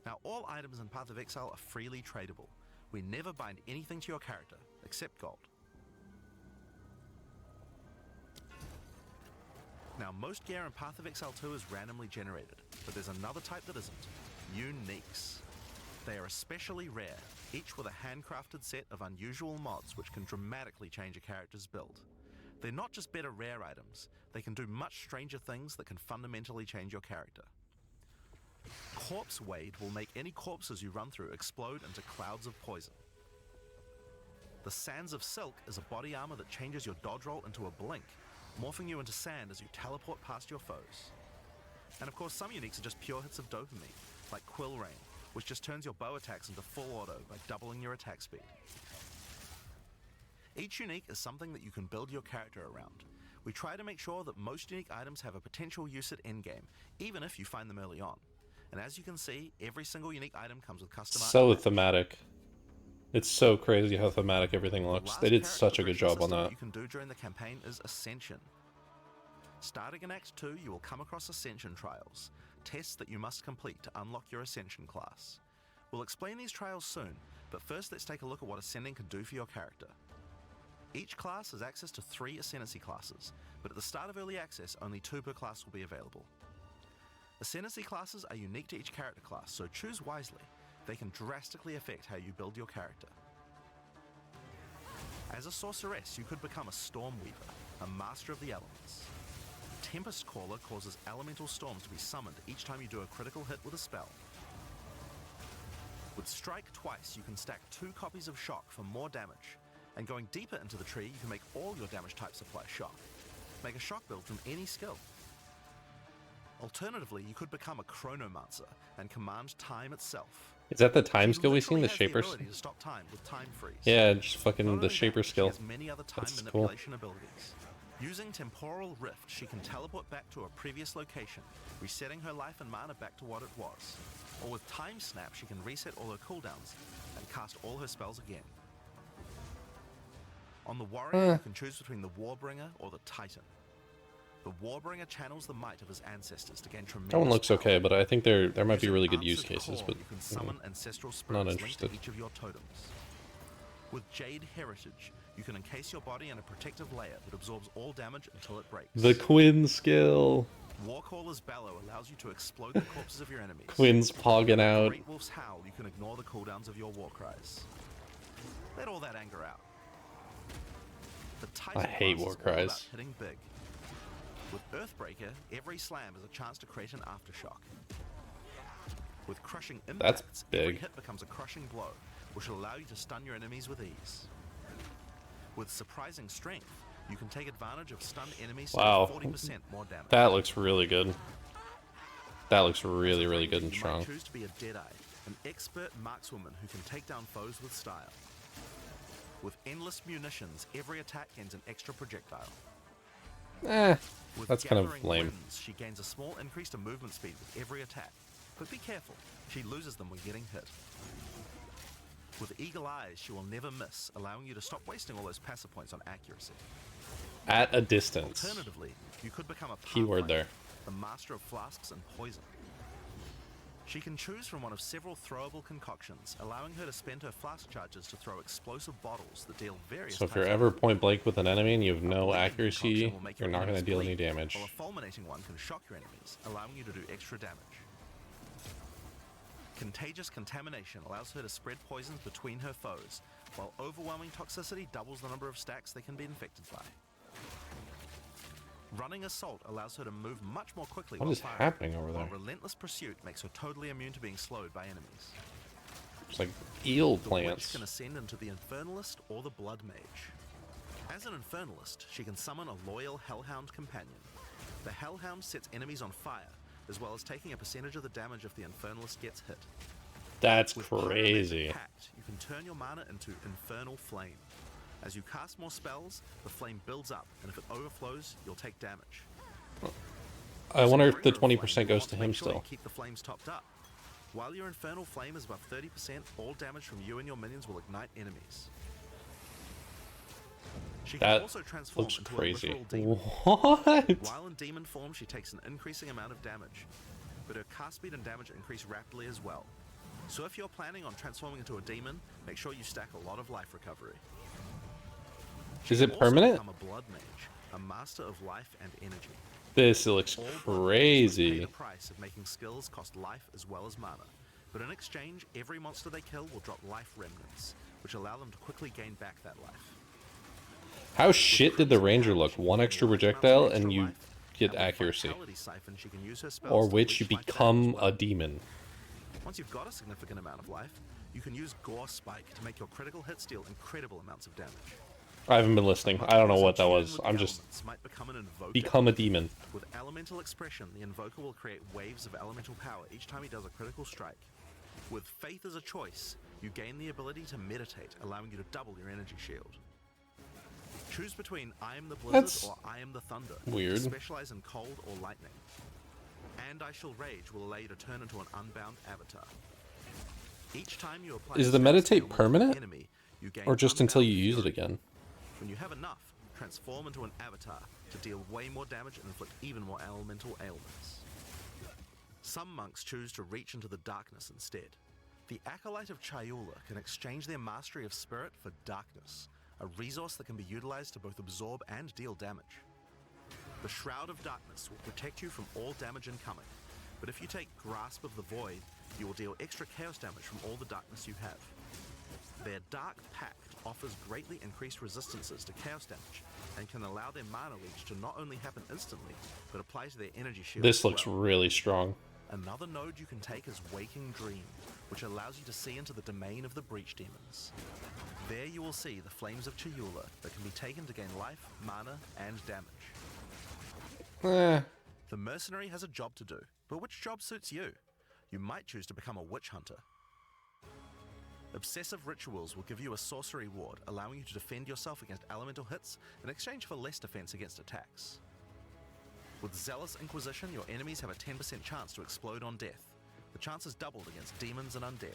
Now, all items in Path of Exile are freely tradable. We never bind anything to your character, except gold. Now, most gear in Path of Exile 2 is randomly generated, but there's another type that isn't: uniques. They are especially rare, each with a handcrafted set of unusual mods which can dramatically change a character's build. They're not just better rare items, they can do much stranger things that can fundamentally change your character. Corpse Wade will make any corpses you run through explode into clouds of poison. The Sands of Silk is a body armor that changes your dodge roll into a blink, morphing you into sand as you teleport past your foes. And of course, some uniques are just pure hits of dopamine, like Quill Rain, which just turns your bow attacks into full auto by doubling your attack speed. Each unique is something that you can build your character around. We try to make sure that most unique items have a potential use at endgame, even if you find them early on. And as you can see, every single unique item comes with custom art. So thematic. It's so crazy how thematic everything The looks. last They did character such a good progression job on system that. you can do during the campaign is Ascension. Starting in Act 2, you will come across Ascension trials, tests that you must complete to unlock your Ascension class. We'll explain these trials soon, but first let's take a look at what Ascending can do for your character. Each class has access to 3 Ascendancy classes, but at the start of Early Access, only 2 per class will be available. Ascendancy classes are unique to each character class, so choose wisely. They can drastically affect how you build your character. As a sorceress, you could become a Storm Weaver, a master of the elements. Tempest Caller causes elemental storms to be summoned each time you do a critical hit with a spell. With Strike twice, you can stack 2 copies of Shock for more damage, and going deeper into the tree, you can make all your damage types apply Shock. Make a Shock build from any skill. Alternatively, you could become a Chronomancer and command time itself. Is that the time She skill we seen? literally The has Shaper? ability to stop time with Time Freeze. Yeah, just fucking Not the only Shaper that, she skill. has many other time That's cool. manipulation abilities. Using Temporal Rift, she can teleport back to a previous location, resetting her life and mana back to what it was. Or with Time Snap, she can reset all her cooldowns and cast all her spells again. On the Warrior, you can choose between the Warbringer or the Titan. The Warbringer channels the might of his ancestors to gain tremendous That one looks power. okay, but I think there might be Using really good use Answered cases, Call, but you can summon ancestral not spirits linked interested. to each of your totems. With Jade Heritage, you can encase your body in a protective layer that absorbs all damage until it breaks. The Quinn skill. Warcaller's Bellow allows you to explode the corpses of your enemies. Quinn's pogging With out. Great Wolf's Howl, you can ignore the cooldowns of your war cries. Let all that anger out. The Titan I hate class war is all about cries. hitting big. With Earthbreaker, every slam is a chance to create an aftershock. With Crushing That's Impacts, every big. hit becomes a crushing blow, which will allow you to stun your enemies with ease. With Surprising Strength, you can take advantage of stunned enemies to Wow. do 40% more damage. That looks really good. That looks really, really good and You strong. might choose to be a Deadeye, an expert markswoman who can take down foes with style. With Endless Munitions, every attack gains an extra projectile. With That's kind of Gathering lame. Winds, she gains a small increase to movement speed with every attack. But be careful, she loses them when getting hit. With Eagle Eyes, she will never miss, allowing you to stop wasting all those passive points on accuracy. At a distance. Alternatively, you could become a Keyword Pathfinder, there. the master of flasks and poison. She can choose from one of several throwable concoctions, allowing her to spend her flask charges to throw explosive bottles that deal various So if types you're of ever damage. point blank with an enemy and you have A no bleeding accuracy, concoction will make you're your not going to enemies deal any bleed, damage. While a fulminating one can shock your enemies, allowing you to do extra damage. Contagious Contamination allows her to spread poisons between her foes, while Overwhelming Toxicity doubles the number of stacks they can be infected by. Running Assault allows her to move much more quickly What while is firing, happening over while there? Relentless Pursuit makes her totally immune to being slowed by enemies. It's like eel The plants. Witch can ascend into the Infernalist or the Blood Mage. As an Infernalist, she can summon a loyal Hellhound companion. The Hellhound sets enemies on fire, as well as taking a percentage of the damage if the Infernalist gets hit. That's With crazy. Pyromantic Pact, you can turn your mana into Infernal Flame. As you cast more spells, the flame builds up, and if it overflows, you'll take damage. I wonder if the Bringer of Flame, 20% you goes want to make him sure you still. keep the flames topped up. While your Infernal Flame is above 30%, all damage from you and your minions will ignite enemies. She can That also transform looks into crazy. a literal demon. What? While in demon form, she takes an increasing amount of damage, but her cast speed and damage increase rapidly as well. So if you're planning on transforming into a demon, make sure you stack a lot of life recovery. She Is can it also permanent? become a blood mage, a master of life and energy. This looks All blood mages must pay crazy. the price of making skills cost life as well as mana, but in exchange, every monster they kill will drop life remnants, which allow them to quickly gain back that life. How shit did the ranger look? One extra projectile and you get accuracy. Or which you become a demon. Once you've got a significant amount of life, you can use Gore Spike to make your critical hits deal incredible amounts of damage. I haven't been listening. I don't know what that was. I'm just Might become an invoker. become a demon. With Elemental Expression, the Invoker will create waves of elemental power each time he does a critical strike. With Faith as a choice, you gain the ability to meditate, allowing you to double your energy shield. Choose between I am the Blizzard That's or I am the Thunder. weird. Specialize in cold or lightning. And I Shall Rage will allow you to turn into an unbound avatar. Each time you apply Is a the spell meditate skill on an permanent? enemy, you gain Or just until you unbound use it fury. again? When you have enough, transform into an avatar to deal way more damage and inflict even more elemental ailments. Some monks choose to reach into the darkness instead. The Acolyte of Chayula can exchange their mastery of spirit for darkness, a resource that can be utilized to both absorb and deal damage. The Shroud of Darkness will protect you from all damage incoming, but if you take Grasp of the Void, you will deal extra chaos damage from all the darkness you have. Their Dark Pact offers greatly increased resistances to chaos damage and can allow their mana leech to not only happen instantly, but apply to their energy shield This as looks well. really strong. Another node you can take is Waking Dream, which allows you to see into the domain of the Breach Demons. There you will see the Flames of Chayula that can be taken to gain life, mana, and damage. Eh, The Mercenary has a job to do, but which job suits you? You might choose to become a Witch Hunter. Obsessive Rituals will give you a sorcery ward, allowing you to defend yourself against elemental hits in exchange for less defense against attacks. With Zealous Inquisition, your enemies have a 10% chance to explode on death. The chance is doubled against demons and undead.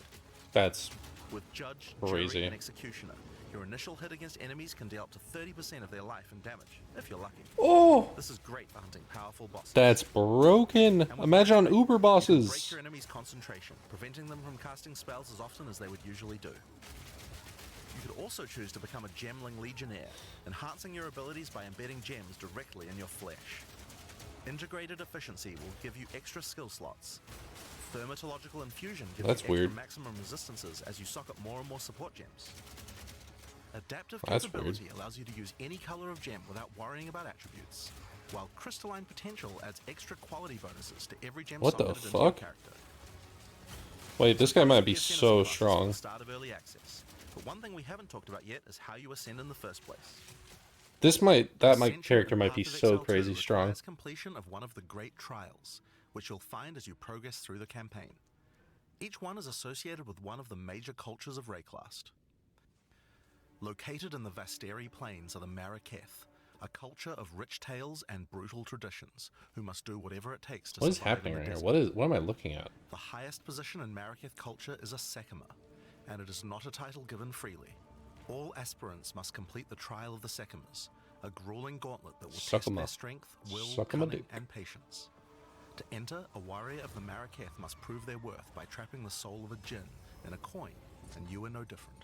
that's With Judge, Crazy. Jury, and Executioner, your initial hit against enemies can deal up to 30% of their life and damage, if you're lucky. oh, This is great for hunting powerful bosses. that's broken. And with Imagine on Mercenary, Uber you can bosses. break your enemy's concentration, preventing them from casting spells as often as they would usually do. You could also choose to become a Gemling Legionnaire, enhancing your abilities by embedding gems directly in your flesh. Integrated Efficiency will give you extra skill slots. Thermatological Infusion gives That's you extra weird. maximum resistances as you sock up more and more support gems. Adaptive That's Capability allows you to use any color of gem without worrying about attributes, while Crystalline Potential adds extra quality bonuses to every gem What the socketed into your fuck? character. Wait, this guy might be The Ascendancy so class is for strong. the start of early access, but one thing we haven't talked about yet is how you ascend in the first place. My Ascension character in might be Path of so Exile 2 crazy strong. requires completion of one of the great trials, which you'll find as you progress through the campaign. Each one is associated with one of the major cultures of Rayclast. Located in the Vasteri Plains are the Maraketh, a culture of rich tales and brutal traditions, who must do whatever it takes to What is survive happening in right the here? desert. What am I looking at? The highest position in Maraketh culture is a Sekima, and it is not a title given freely. All aspirants must complete the Trial of the Sekimas, a grueling gauntlet that will test Sekima. their strength, will, Suck 'em a cunning, dick. and patience. To enter, a warrior of the Maraketh must prove their worth by trapping the soul of a djinn in a coin, and you are no different.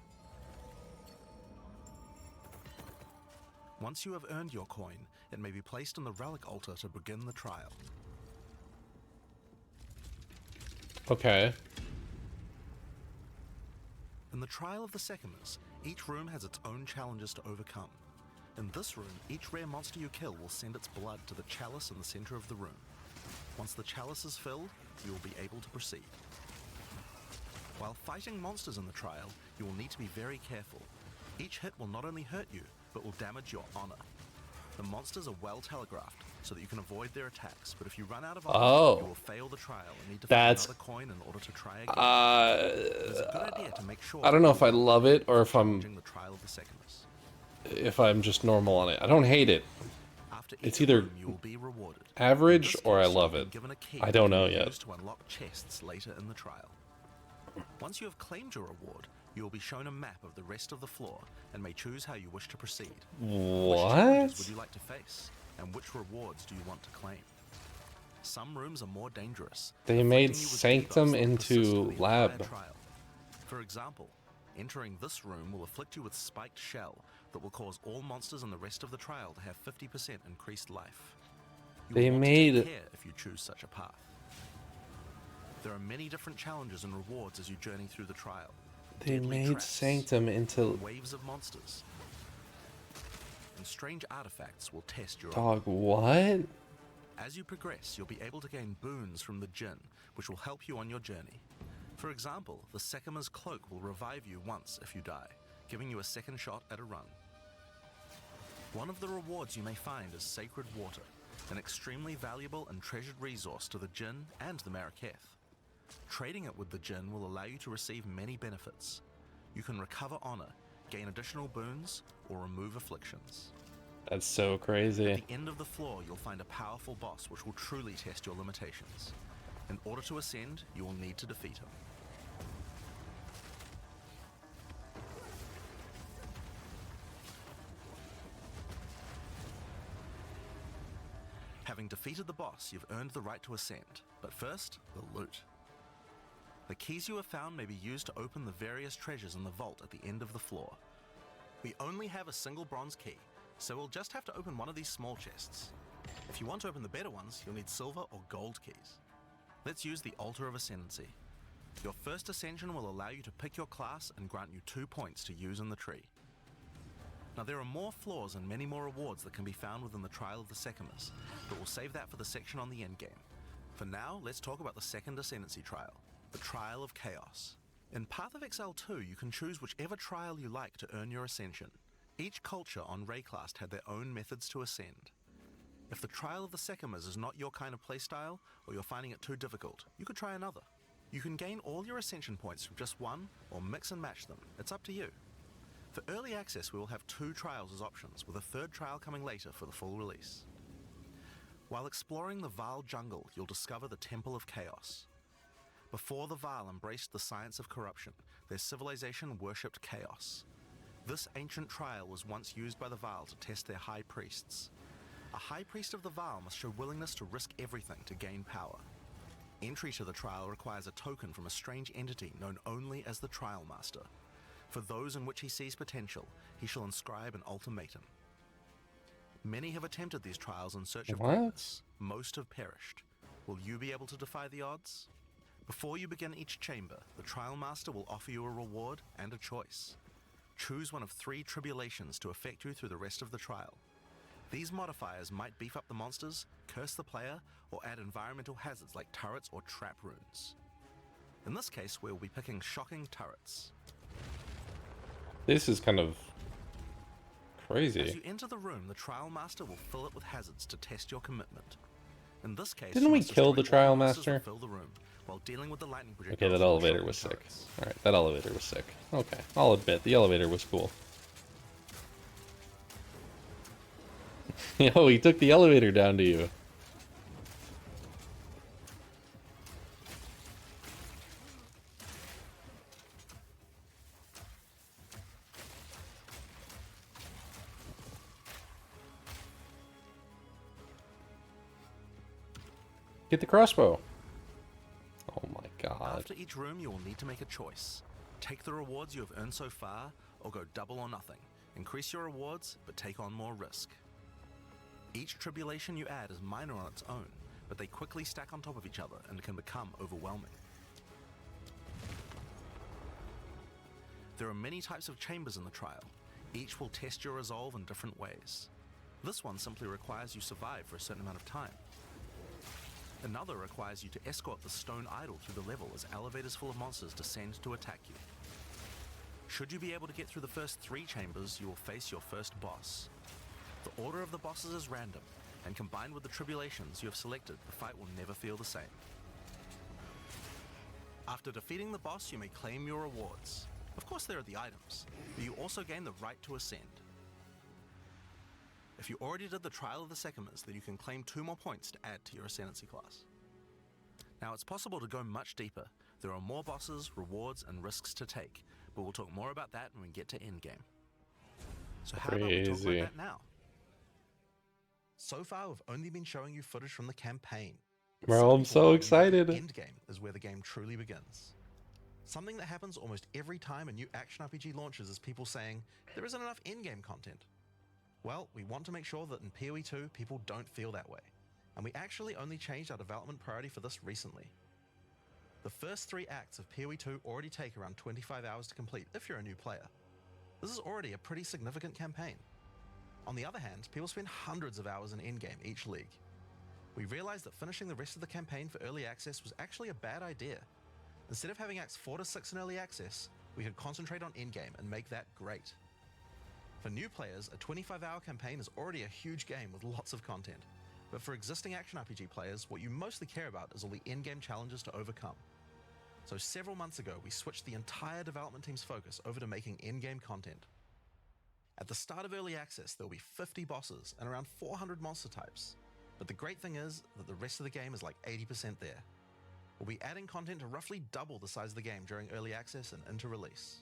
Once you have earned your coin, it may be placed on the relic altar to begin the trial. Okay. In the Trial of the Sekimas, each room has its own challenges to overcome. In this room, each rare monster you kill will send its blood to the chalice in the center of the room. Once the chalice is filled, you will be able to proceed. While fighting monsters in the trial, you will need to be very careful. Each hit will not only hurt you, but will damage your honor. The monsters are well telegraphed, so that you can avoid their attacks, but if you run out of honor, you will fail the trial and need to find That's- another coin in order to try again. It's a good idea to make sure I don't know if I love it or if I'm challenging the Trial of the Sekimas. just normal on it. I don't hate it. After It's each either room, you will be rewarded. average In this or I case, love you've been it. given a key I don't that know you can yet. use to unlock chests later in the trial. Once you have claimed your reward, you will be shown a map of the rest of the floor and may choose how you wish to proceed. Which challenges would What? you like to face, and which rewards do you want to claim? Some rooms are more dangerous. They afflicting made you with Sanctum debuffs that persist into for the entire lab. trial. For example, entering this room will afflict you with Spiked Shell that will cause all monsters in the rest of the trial to have 50% increased life. You They will want to take made- care if you choose such a path. There are many different challenges and rewards as you journey through the trial. They Deadly made traps, Sanctum into waves of monsters, and strange artifacts will test your dog. What? As you progress, you'll be able to gain boons from the djinn, which will help you on your journey. For example, the Sekima's cloak will revive you once if you die, giving you a second shot at a run. One of the rewards you may find is Sacred Water, an extremely valuable and treasured resource to the djinn and the Maraketh. Trading it with the djinn will allow you to receive many benefits. You can recover honor, gain additional boons, or remove afflictions. That's so At crazy. the end of the floor, you'll find a powerful boss which will truly test your limitations. In order to ascend, you will need to defeat him. Having defeated the boss, you've earned the right to ascend. But first, the loot. The keys you have found may be used to open the various treasures in the vault at the end of the floor. We only have a single bronze key, so we'll just have to open one of these small chests. If you want to open the better ones, you'll need silver or gold keys. Let's use the Altar of Ascendancy. Your first ascension will allow you to pick your class and grant you 2 points to use in the tree. Now there are more floors and many more rewards that can be found within the Trial of the Sycamores, but we'll save that for the section on the endgame. For now, let's talk about the second Ascendancy trial, the Trial of Chaos. In Path of Exile 2, you can choose whichever trial you like to earn your ascension. Each culture on Rayclast had their own methods to ascend. If the Trial of the Sycamores is not your kind of playstyle, or you're finding it too difficult, you could try another. You can gain all your ascension points from just one, or mix and match them. It's up to you. For early access, we will have 2 trials as options, with a 3rd trial coming later for the full release. While exploring the Vaal jungle, you'll discover the Temple of Chaos. Before the Vaal embraced the science of corruption, their civilization worshipped chaos. This ancient trial was once used by the Vaal to test their high priests. A high priest of the Vaal must show willingness to risk everything to gain power. Entry to the trial requires a token from a strange entity known only as the Trial Master. For those in which he sees potential, he shall inscribe an ultimatum. Many have attempted these trials in search of greatness. Most have perished. Will you be able to defy the odds? Before you begin each chamber, the Trial Master will offer you a reward and a choice. Choose one of 3 tribulations to affect you through the rest of the trial. These modifiers might beef up the monsters, curse the player, or add environmental hazards like turrets or trap runes. In this case, we'll be picking shocking turrets. This is kind of crazy. As you enter the room, the Trial Master will fill it with hazards to test your commitment. In this case, Didn't we kill the Trial Master? Fill the room while dealing with the lightning projectiles. Okay, that elevator was sick. Alright, that elevator was sick. Okay, I'll admit, the elevator was cool. Yo, he took the elevator down to you. Get the crossbow. Oh my god. After each room, you will need to make a choice. Take the rewards you have earned so far, or go double or nothing. Increase your rewards, but take on more risk. Each tribulation you add is minor on its own, but they quickly stack on top of each other and can become overwhelming. There are many types of chambers in the trial. Each will test your resolve in different ways. This one simply requires you survive for a certain amount of time. Another requires you to escort the stone idol through the level as elevators full of monsters descend to attack you. Should you be able to get through the first 3 chambers, you will face your first boss. The order of the bosses is random, and combined with the tribulations you have selected, the fight will never feel the same. After defeating the boss, you may claim your rewards. Of course there are the items, but you also gain the right to ascend. If you already did the Trial of the Sycamores, then you can claim 2 more points to add to your Ascendancy class. Now it's possible to go much deeper. There are more bosses, rewards, and risks to take, but we'll talk more about that when we get to endgame. So how about we talk about that now? So far, we've only been showing you footage from the campaign. Bro, I'm so excited. Endgame is where the game truly begins. Something that happens almost every time a new action RPG launches is people saying, there isn't enough in-game content. Well, we want to make sure that in PoE 2, people don't feel that way. And we actually only changed our development priority for this recently. The first 3 acts of PoE 2 already take around 25 hours to complete if you're a new player. This is already a pretty significant campaign. On the other hand, people spend hundreds of hours in endgame each league. We realized that finishing the rest of the campaign for early access was actually a bad idea. Instead of having acts 4 to 6 in early access, we could concentrate on endgame and make that great. For new players, a 25-hour campaign is already a huge game with lots of content. But for existing action RPG players, what you mostly care about is all the in-game challenges to overcome. So several months ago, we switched the entire development team's focus over to making in-game content. At the start of early access, there will be 50 bosses and around 400 monster types. But the great thing is that the rest of the game is like 80% there. We'll be adding content to roughly double the size of the game during early access and into release.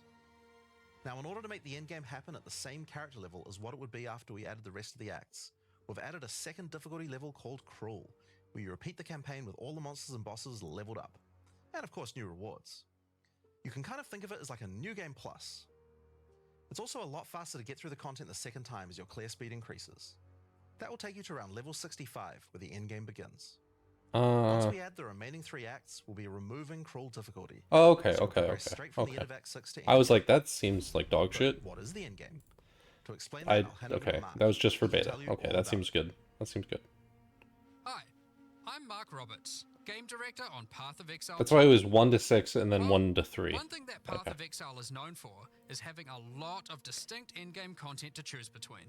Now, in order to make the endgame happen at the same character level as what it would be after we added the rest of the acts, we've added a second difficulty level called Cruel, where you repeat the campaign with all the monsters and bosses leveled up. And of course, new rewards. You can kind of think of it as like a new game plus. It's also a lot faster to get through the content the second time as your clear speed increases. That will take you to around level 65, where the endgame begins. Once we add the remaining 3 acts, we'll be removing Cruel difficulty. Oh, okay, So we'll okay, progress okay, straight from the end okay. of Act 6 to I was endgame. like, that seems like dog But shit. what is the endgame? To explain that, I'll hand over to Okay, Mark. that was just for He can beta. tell you Okay, all that about seems it. good. That seems good. Hi, I'm Mark Roberts, Game Director on Path of Exile. That's why it was 1 to 6 and then Well, 1 to 3. One thing that Path Okay. of Exile is known for is having a lot of distinct endgame content to choose between.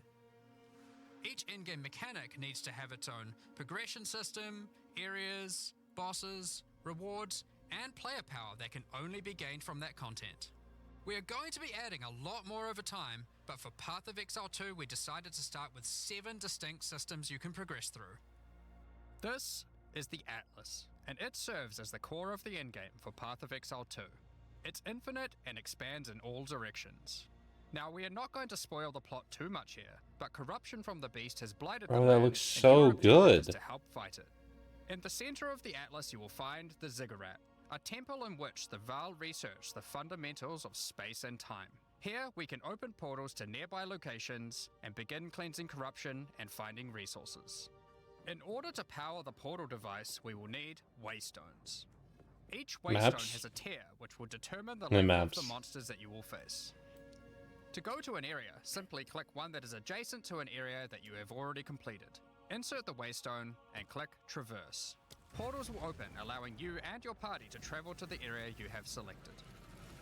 Each endgame mechanic needs to have its own progression system, areas, bosses, rewards, and player power that can only be gained from that content. We are going to be adding a lot more over time, but for Path of Exile 2 we decided to start with 7 distinct systems you can progress through. This is the Atlas, and it serves as the core of the endgame for Path of Exile 2. It's infinite and expands in all directions. Now, we are not going to spoil the plot too much here, but corruption from the beast has blighted the Oh, that land, looks and so your objective is good. to help fight it. In the center of the Atlas, you will find the Ziggurat, a temple in which the Val research the fundamentals of space and time. Here, we can open portals to nearby locations and begin cleansing corruption and finding resources. In order to power the portal device, we will need waystones. Each waystone Maps? has a tier which will determine the And level of maps. the monsters that you will face. To go to an area, simply click one that is adjacent to an area that you have already completed. Insert the waystone and click Traverse. Portals will open, allowing you and your party to travel to the area you have selected.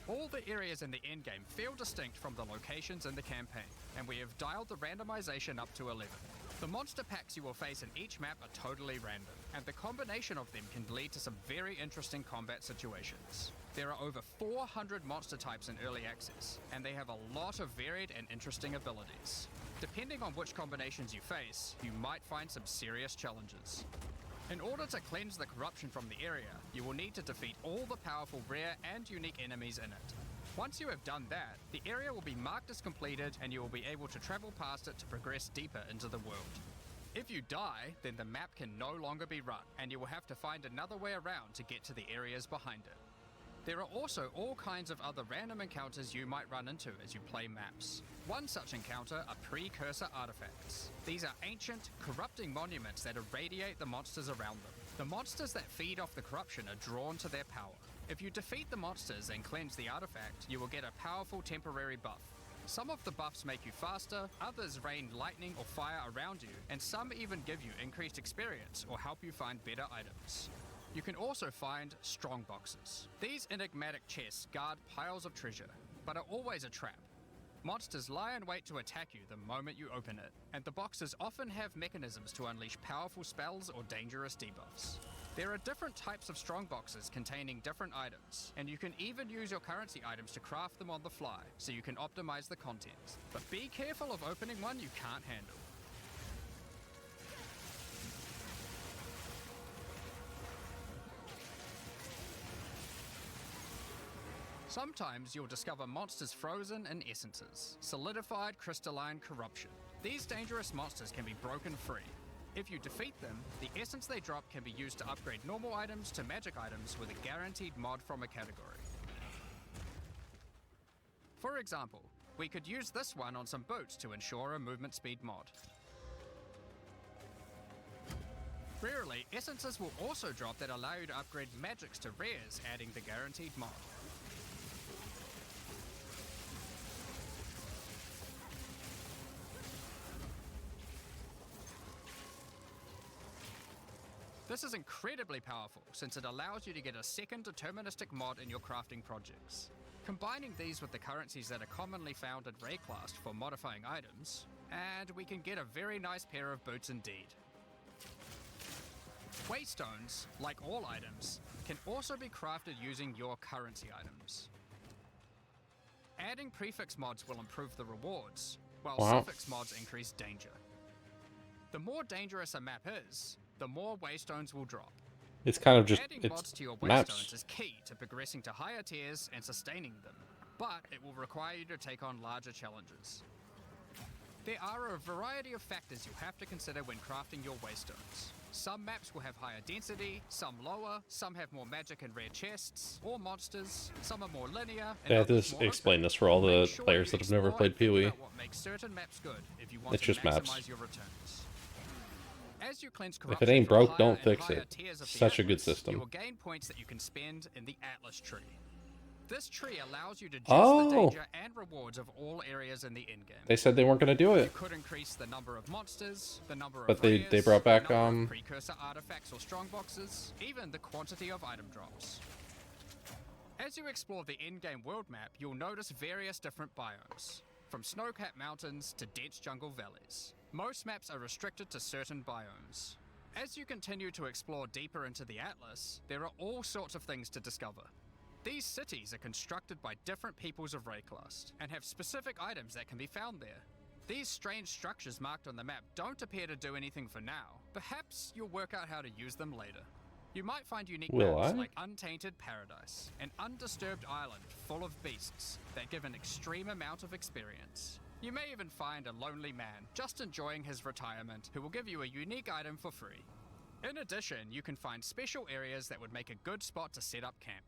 All the areas in the endgame feel distinct from the locations in the campaign, and we have dialed the randomization up to 11. The monster packs you will face in each map are totally random, and the combination of them can lead to some very interesting combat situations. There are over 400 monster types in early access, and they have a lot of varied and interesting abilities. Depending on which combinations you face, you might find some serious challenges. In order to cleanse the corruption from the area, you will need to defeat all the powerful rare and unique enemies in it. Once you have done that, the area will be marked as completed and you will be able to travel past it to progress deeper into the world. If you die, then the map can no longer be run, and you will have to find another way around to get to the areas behind it. There are also all kinds of other random encounters you might run into as you play maps. One such encounter are precursor artifacts. These are ancient, corrupting monuments that irradiate the monsters around them. The monsters that feed off the corruption are drawn to their power. If you defeat the monsters and cleanse the artifact, you will get a powerful temporary buff. Some of the buffs make you faster, others rain lightning or fire around you, and some even give you increased experience or help you find better items. You can also find strong boxes. These enigmatic chests guard piles of treasure, but are always a trap. Monsters lie in wait to attack you the moment you open it, and the boxes often have mechanisms to unleash powerful spells or dangerous debuffs. There are different types of strong boxes containing different items, and you can even use your currency items to craft them on the fly, so you can optimize the contents. But be careful of opening one you can't handle. Sometimes you'll discover monsters frozen in essences, solidified crystalline corruption. These dangerous monsters can be broken free. If you defeat them, the essence they drop can be used to upgrade normal items to magic items with a guaranteed mod from a category. For example, we could use this one on some boots to ensure a movement speed mod. Rarely, essences will also drop that allow you to upgrade magics to rares, adding the guaranteed mod. This is incredibly powerful since it allows you to get a second deterministic mod in your crafting projects. Combining these with the currencies that are commonly found in Rayclast for modifying items, and we can get a very nice pair of boots indeed. Waystones, like all items, can also be crafted using your currency items. Adding prefix mods will improve the rewards, while suffix mods increase danger. The more dangerous a map is, the more waystones will drop. It's kind of just Adding mods to your maps. waystones is key to progressing to higher tiers and sustaining them, but it will require you to take on larger challenges. There are a variety of factors you'll have to consider when crafting your waystones. Some maps will have higher density, some lower, some have more magic and rare chests, or monsters, some are more linear, and I have to others more explain open. this for all the Make sure players you that have never explore played and think PoE. about what makes certain maps good if you want It's to just maximize maps. your returns. As you cleanse If corruption it ain't from broke, higher don't and fix higher it. tiers of the Such a good Atlas, system. You will gain points that you can spend in the Atlas tree. This tree allows you to juice Oh. the danger and rewards of all areas in the endgame. They said they weren't going to do You it. could increase the number of monsters, the number But of they rares, brought back, the number of precursor artifacts or strongboxes, even the quantity of item drops. As you explore the in-game world map, you'll notice various different biomes, from snow-capped mountains to dense jungle valleys. Most maps are restricted to certain biomes. As you continue to explore deeper into the Atlas, there are all sorts of things to discover. These cities are constructed by different peoples of Rayclast, and have specific items that can be found there. These strange structures marked on the map don't appear to do anything for now. Perhaps you'll work out how to use them later. You might find unique Will maps I? like Untainted Paradise, an undisturbed island full of beasts that give an extreme amount of experience. You may even find a lonely man just enjoying his retirement who will give you a unique item for free. In addition, you can find special areas that would make a good spot to set up camp.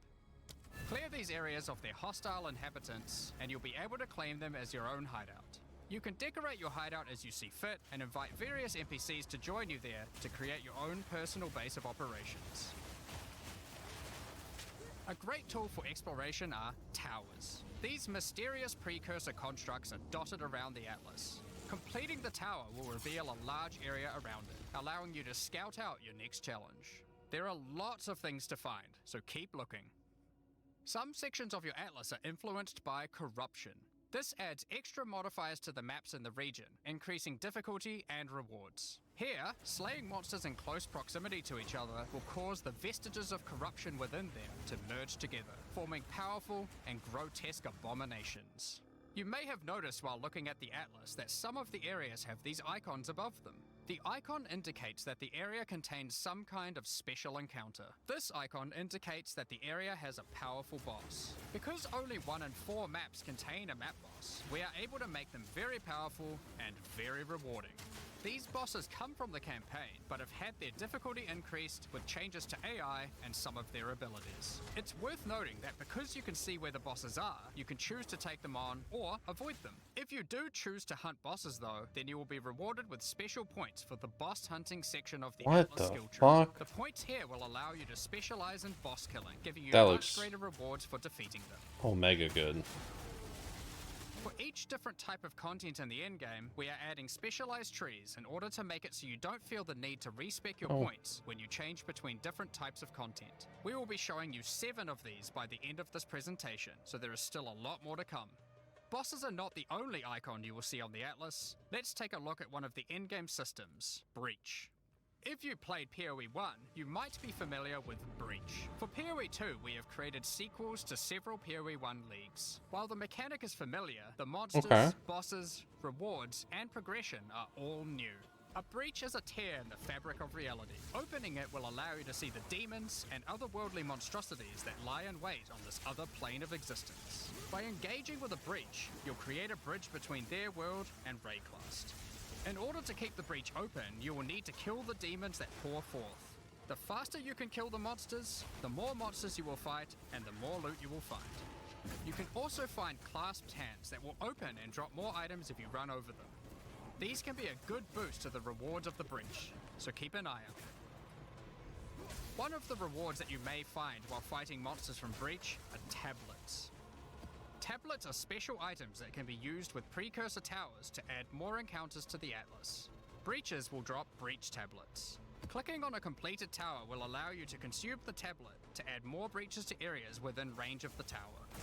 Clear these areas of their hostile inhabitants, and you'll be able to claim them as your own hideout. You can decorate your hideout as you see fit, and invite various NPCs to join you there to create your own personal base of operations. A great tool for exploration are towers. These mysterious precursor constructs are dotted around the Atlas. Completing the tower will reveal a large area around it, allowing you to scout out your next challenge. There are lots of things to find, so keep looking. Some sections of your Atlas are influenced by corruption. This adds extra modifiers to the maps in the region, increasing difficulty and rewards. Here, slaying monsters in close proximity to each other will cause the vestiges of corruption within them to merge together, forming powerful and grotesque abominations. You may have noticed while looking at the Atlas that some of the areas have these icons above them. The icon indicates that the area contains some kind of special encounter. This icon indicates that the area has a powerful boss. Because only 1 in 4 maps contain a map boss, we are able to make them very powerful and very rewarding. These bosses come from the campaign, but have had their difficulty increased with changes to AI and some of their abilities. It's worth noting that because you can see where the bosses are, you can choose to take them on or avoid them. If you do choose to hunt bosses though, then you will be rewarded with special points for the boss hunting section of the What Atlas the skill tree. fuck? The points here will allow you to specialize in boss killing, giving you That much looks greater rewards for defeating them. Omega good. For each different type of content in the endgame, we are adding specialized trees in order to make it so you don't feel the need to respec your points when you change between different types of content. We will be showing you 7 of these by the end of this presentation, so there is still a lot more to come. Bosses are not the only icon you will see on the Atlas. Let's take a look at one of the endgame systems, Breach. If you played PoE 1, you might be familiar with Breach. For PoE 2, we have created sequels to several PoE 1 leagues. While the mechanic is familiar, the monsters, bosses, rewards, and progression are all new. A breach is a tear in the fabric of reality. Opening it will allow you to see the demons and otherworldly monstrosities that lie in wait on this other plane of existence. By engaging with a breach, you'll create a bridge between their world and Rayclast. In order to keep the breach open, you will need to kill the demons that pour forth. The faster you can kill the monsters, the more monsters you will fight, and the more loot you will find. You can also find clasped hands that will open and drop more items if you run over them. These can be a good boost to the rewards of the breach, so keep an eye out. One of the rewards that you may find while fighting monsters from Breach are tablets. Tablets are special items that can be used with precursor towers to add more encounters to the Atlas. Breaches will drop breach tablets. Clicking on a completed tower will allow you to consume the tablet to add more breaches to areas within range of the tower.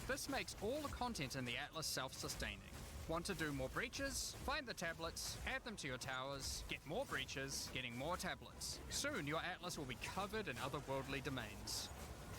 This makes all the content in the Atlas self-sustaining. Want to do more breaches? Find the tablets, add them to your towers, get more breaches, getting more tablets. Soon your Atlas will be covered in otherworldly domains.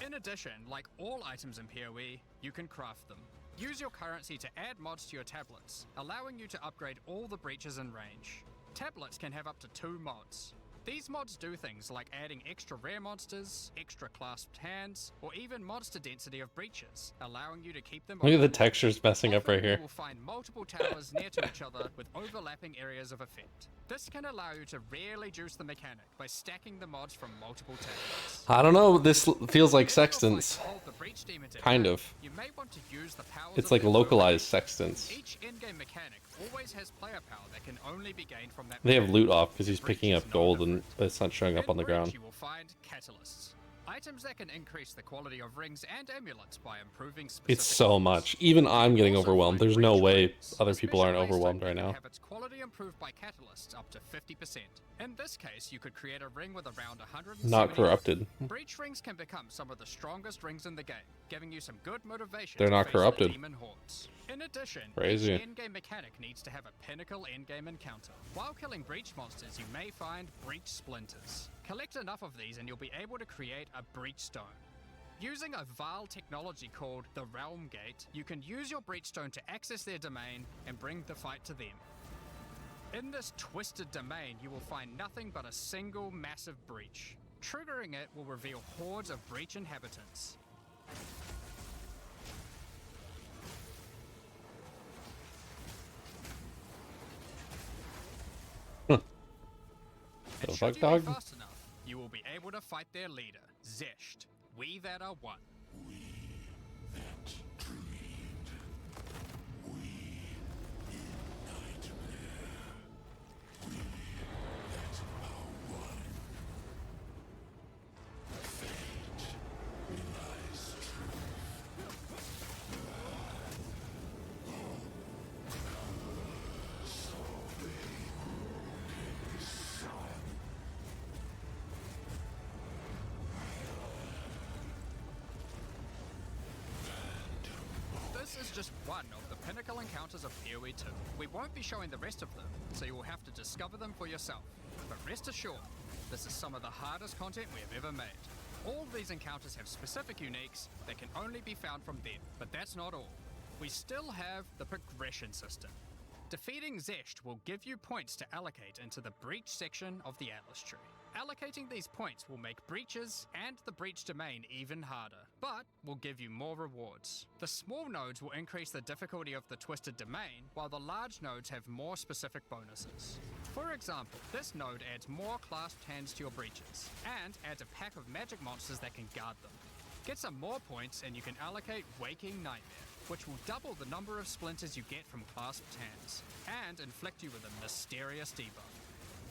In addition, like all items in PoE, you can craft them. Use your currency to add mods to your tablets, allowing you to upgrade all the breaches in range. Tablets can have up to 2 mods. These mods do things like adding extra rare monsters, extra clasped hands, or even monster density of breaches, allowing you to keep them Look at the open. textures messing up Often right here. You will find multiple towers near to each other with overlapping areas of effect. This can allow you to really juice the mechanic by stacking the mods from multiple towers. I don't know. This feels like If you're fighting sextants. to hold the breach demons at Kind bay, of. You may want to use the powers It's of like their localized location. sextants. Each in-game mechanic always has player power that can only be gained from that They have mechanic. loot off because he's Breach picking is up no gold, different. but it's not showing up In on the Breach, ground. You will find catalysts. Items that can increase the quality of rings and amulets by improving specific It's so items. much. Even I'm getting Also overwhelmed. find There's no breach way rings. other A people aren't special overwhelmed waystone right can now. have its quality improved by catalysts up to 50%. In this case, you could create a ring with around 170. Not corrupted. Breach rings can become some of the strongest rings in the game, giving you some good motivation They're to not face the corrupted. demon hordes. In addition, Crazy. each endgame mechanic needs to have a pinnacle endgame encounter. While killing breach monsters, you may find breach splinters. Collect enough of these and you'll be able to create a breach stone. Using a Vaal technology called the Realm Gate, you can use your breach stone to access their domain and bring the fight to them. In this twisted domain, you will find nothing but a single massive breach. Triggering it will reveal hordes of breach inhabitants. The And fuck, should you dog? be fast enough, you will be able to fight their leader, Zesht. We that are one. This is just one of the pinnacle encounters of PoE 2. We won't be showing the rest of them, so you will have to discover them for yourself. But rest assured, this is some of the hardest content we have ever made. All of these encounters have specific uniques that can only be found from them, but that's not all. We still have the progression system. Defeating Zesht will give you points to allocate into the breach section of the Atlas tree. Allocating these points will make breaches and the breach domain even harder, but will give you more rewards. The small nodes will increase the difficulty of the twisted domain, while the large nodes have more specific bonuses. For example, this node adds more clasped hands to your breaches, and adds a pack of magic monsters that can guard them. Get some more points and you can allocate Waking Nightmare, which will double the number of splinters you get from clasped hands, and inflict you with a mysterious debuff.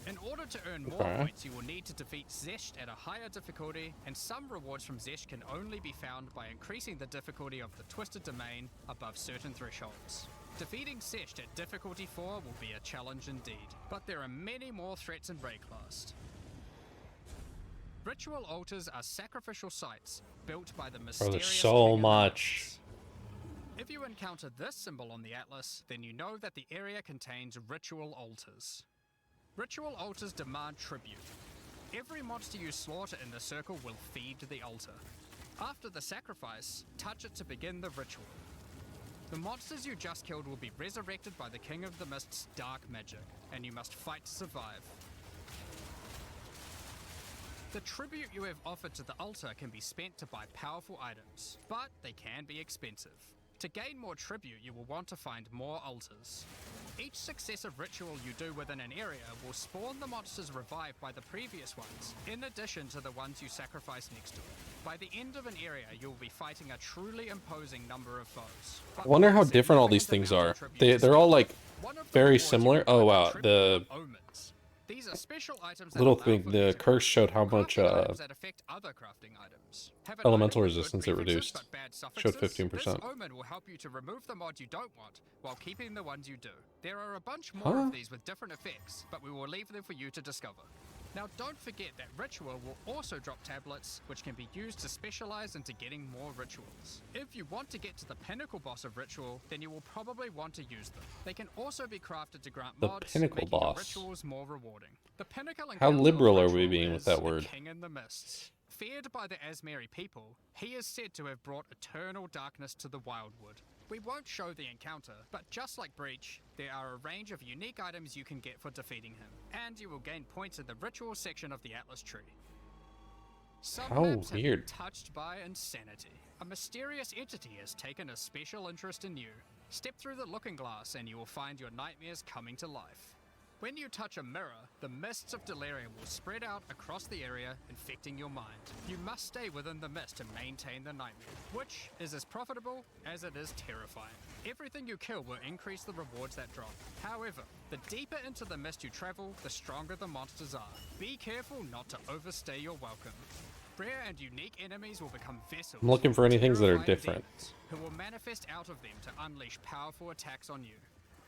In order to earn more Okay. points, you will need to defeat Zesht at a higher difficulty, and some rewards from Zesht can only be found by increasing the difficulty of the Twisted Domain above certain thresholds. Defeating Zesht at difficulty 4 will be a challenge indeed, but there are many more threats in Rayclast. Ritual altars are sacrificial sites built by the mysterious so King of the much. Mountains. If you encounter this symbol on the Atlas, then you know that the area contains ritual altars. Ritual altars demand tribute. Every monster you slaughter in the circle will feed the altar. After the sacrifice, touch it to begin the ritual. The monsters you just killed will be resurrected by the King of the Mist's dark magic, and you must fight to survive. The tribute you have offered to the altar can be spent to buy powerful items, but they can be expensive. To gain more tribute, you will want to find more altars. Each successive ritual you do within an area will spawn the monsters revived by the previous ones, in addition to the ones you sacrifice next to it. By the end of an area, you will be fighting a truly imposing number of foes. I wonder how different all these things are. They're all like One of the very rewards you similar. will Oh find wow, tribute the are omens. These are special items that little allow thing, for the you to curse showed how much crafting items that affect other crafting items. Have an elemental omen with good resistance it prefixes reduced. but bad Showed suffixes? 15%. This omen will help you to remove the mod you don't want while keeping the ones you do. There are a bunch more Huh? of these with different effects, but we will leave them for you to discover. Now don't forget that Ritual will also drop tablets, which can be used to specialize into getting more rituals. If you want to get to the pinnacle boss of Ritual, then you will probably want to use them. They can also be crafted to grant The mods, pinnacle making your boss. rituals more rewarding. The pinnacle How encounter of liberal are we Ritual being with is that the word? King in the Mists. Feared by the Asmeri people, he is said to have brought eternal darkness to the Wildwood. We won't show the encounter, but just like Breach, there are a range of unique items you can get for defeating him, and you will gain points in the ritual section of the Atlas tree. Some How maps have been weird. touched by insanity. A mysterious entity has taken a special interest in you. Step through the looking glass and you will find your nightmares coming to life. When you touch a mirror, the mists of delirium will spread out across the area, infecting your mind. You must stay within the mist to maintain the nightmare, which is as profitable as it is terrifying. Everything you kill will increase the rewards that drop. However, the deeper into the mist you travel, the stronger the monsters are. Be careful not to overstay your welcome. Rare and unique enemies will become vessels. I'm looking for any things that are terrifying different. demons who will manifest out of them to unleash powerful attacks on you.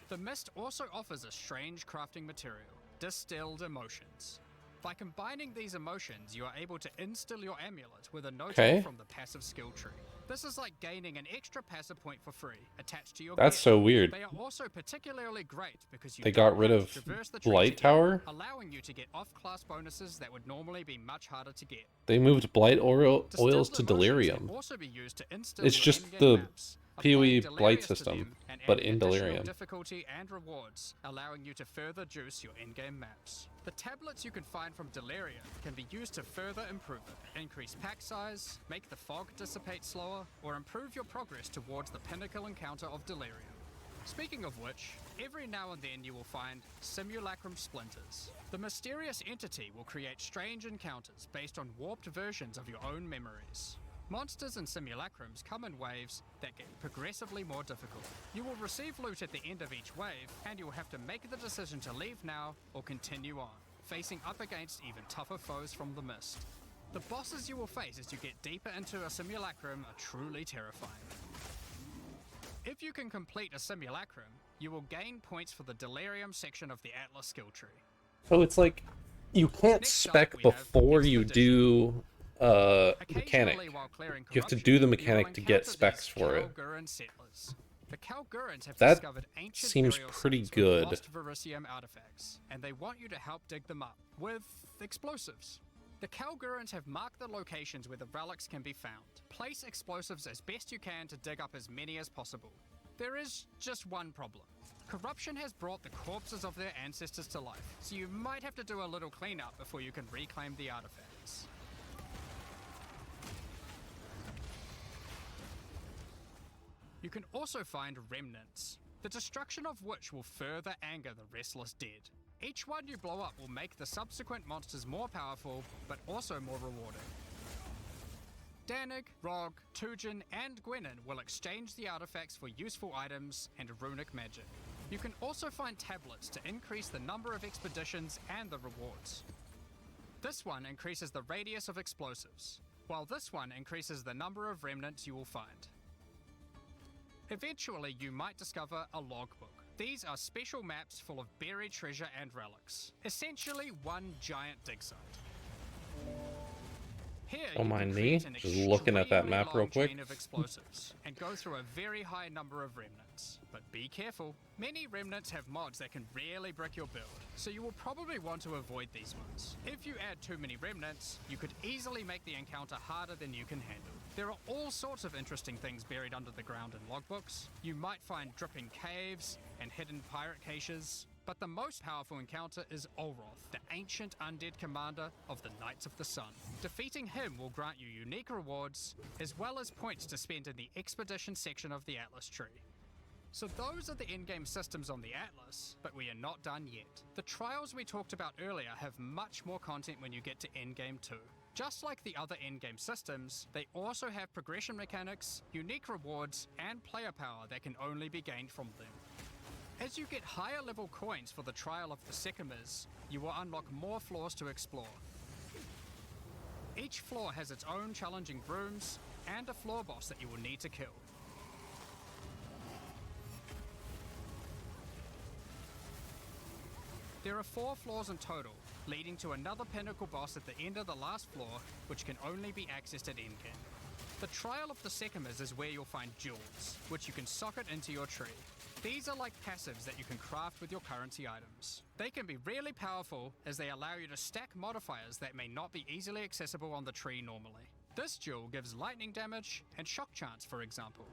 The mist also offers a strange crafting material, distilled emotions. By combining these emotions, you are able to instill your amulet with a notable from the passive skill tree. This is like gaining an extra passive point for free, attached to your That's gear. so weird. They are also particularly great because you They don't got rid have of to traverse the tree Blight to get Tower? them, allowing you to get off-class bonuses that would normally be much harder to get. They moved Blight oils Distilled to emotions Delirium. can also be used to instill It's your just in-game the maps, PoE applying Blight Delirious to system, them and but adding in additional Delirium. difficulty and rewards, allowing you to further juice your in-game maps. The tablets you can find from Delirium can be used to further improve it, increase pack size, make the fog dissipate slower, or improve your progress towards the pinnacle encounter of Delirium. Speaking of which, every now and then you will find simulacrum splinters. The mysterious entity will create strange encounters based on warped versions of your own memories. Monsters and simulacrums come in waves that get progressively more difficult. You will receive loot at the end of each wave, and you will have to make the decision to leave now or continue on, facing up against even tougher foes from the mist. The bosses you will face as you get deeper into a simulacrum are truly terrifying. If you can complete a simulacrum, you will gain points for the Delirium section of the Atlas skill tree. So it's like you can't Next up, spec we have before you Expedition. do mechanic. Occasionally, while clearing You have to corruption, do the you will mechanic to get encounter specs these for it. Kalguran settlers. The Kalgurans have That discovered ancient seems burial pretty sites good. with lost Verisium artifacts, and they want you to help dig them up with explosives. The Kalgurans have marked the locations where the relics can be found. Place explosives as best you can to dig up as many as possible. There is just one problem. Corruption has brought the corpses of their ancestors to life, so you might have to do a little cleanup before you can reclaim the artifacts. You can also find remnants, the destruction of which will further anger the restless dead. Each one you blow up will make the subsequent monsters more powerful, but also more rewarding. Danig, Rog, Tujin, and Gwenin will exchange the artifacts for useful items and runic magic. You can also find tablets to increase the number of expeditions and the rewards. This one increases the radius of explosives, while this one increases the number of remnants you will find. Eventually, you might discover a logbook. These are special maps full of buried treasure and relics, essentially one giant dig site. Here, Don't you can mind create me, an just looking at that extremely map real long quick. chain of explosives and go through a very high number of remnants. But be careful, many remnants have mods that can really brick your build, so you will probably want to avoid these ones. If you add too many remnants, you could easily make the encounter harder than you can handle. There are all sorts of interesting things buried under the ground in logbooks. You might find dripping caves and hidden pirate caches. But the most powerful encounter is Olroth, the ancient undead commander of the Knights of the Sun. Defeating him will grant you unique rewards, as well as points to spend in the expedition section of the Atlas tree. So those are the in-game systems on the Atlas, but we are not done yet. The trials we talked about earlier have much more content when you get to endgame too. Just like the other endgame systems, they also have progression mechanics, unique rewards, and player power that can only be gained from them. As you get higher level coins for the Trial of the Sycamores, you will unlock more floors to explore. Each floor has its own challenging rooms and a floor boss that you will need to kill. There are 4 floors in total, leading to another pinnacle boss at the end of the last floor, which can only be accessed at endgame. The Trial of the Sycamores is where you'll find jewels, which you can socket into your tree. These are like passives that you can craft with your currency items. They can be really powerful as they allow you to stack modifiers that may not be easily accessible on the tree normally. This jewel gives lightning damage and shock chance, for example.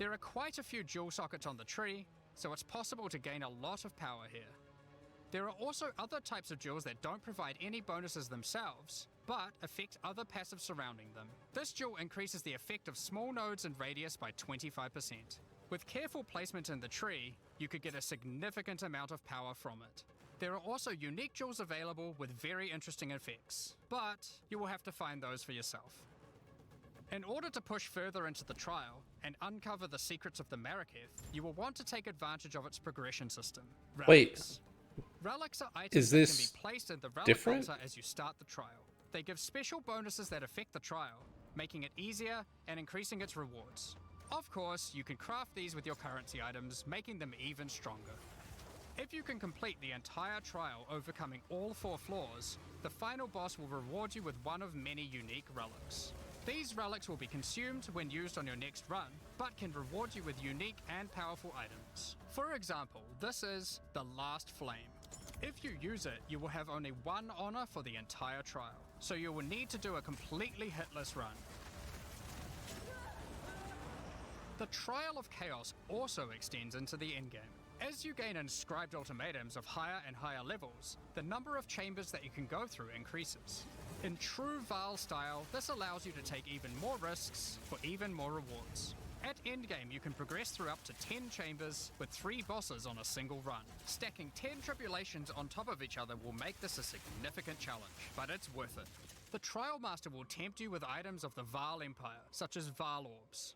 There are quite a few dual sockets on the tree, so it's possible to gain a lot of power here. There are also other types of jewels that don't provide any bonuses themselves, but affect other passives surrounding them. This jewel increases the effect of small nodes and radius by 25%. With careful placement in the tree, you could get a significant amount of power from it. There are also unique jewels available with very interesting effects, but you will have to find those for yourself. In order to push further into the trial and uncover the secrets of the Maraketh, you will want to take advantage of its progression system. Relics. Relics are items Is that this can be placed in the relic different? altar as you start the trial. They give special bonuses that affect the trial, making it easier and increasing its rewards. Of course, you can craft these with your currency items, making them even stronger. If you can complete the entire trial overcoming all 4 floors, the final boss will reward you with one of many unique relics. These relics will be consumed when used on your next run, but can reward you with unique and powerful items. For example, this is the Last Flame. If you use it, you will have only 1 honor for the entire trial, so you will need to do a completely hitless run. The Trial of Chaos also extends into the endgame. As you gain inscribed ultimatums of higher and higher levels, the number of chambers that you can go through increases. In true Vaal style, this allows you to take even more risks for even more rewards. At endgame, you can progress through up to 10 chambers with 3 bosses on a single run. Stacking 10 tribulations on top of each other will make this a significant challenge, but it's worth it. The Trial Master will tempt you with items of the Vaal Empire, such as Vaal Orbs.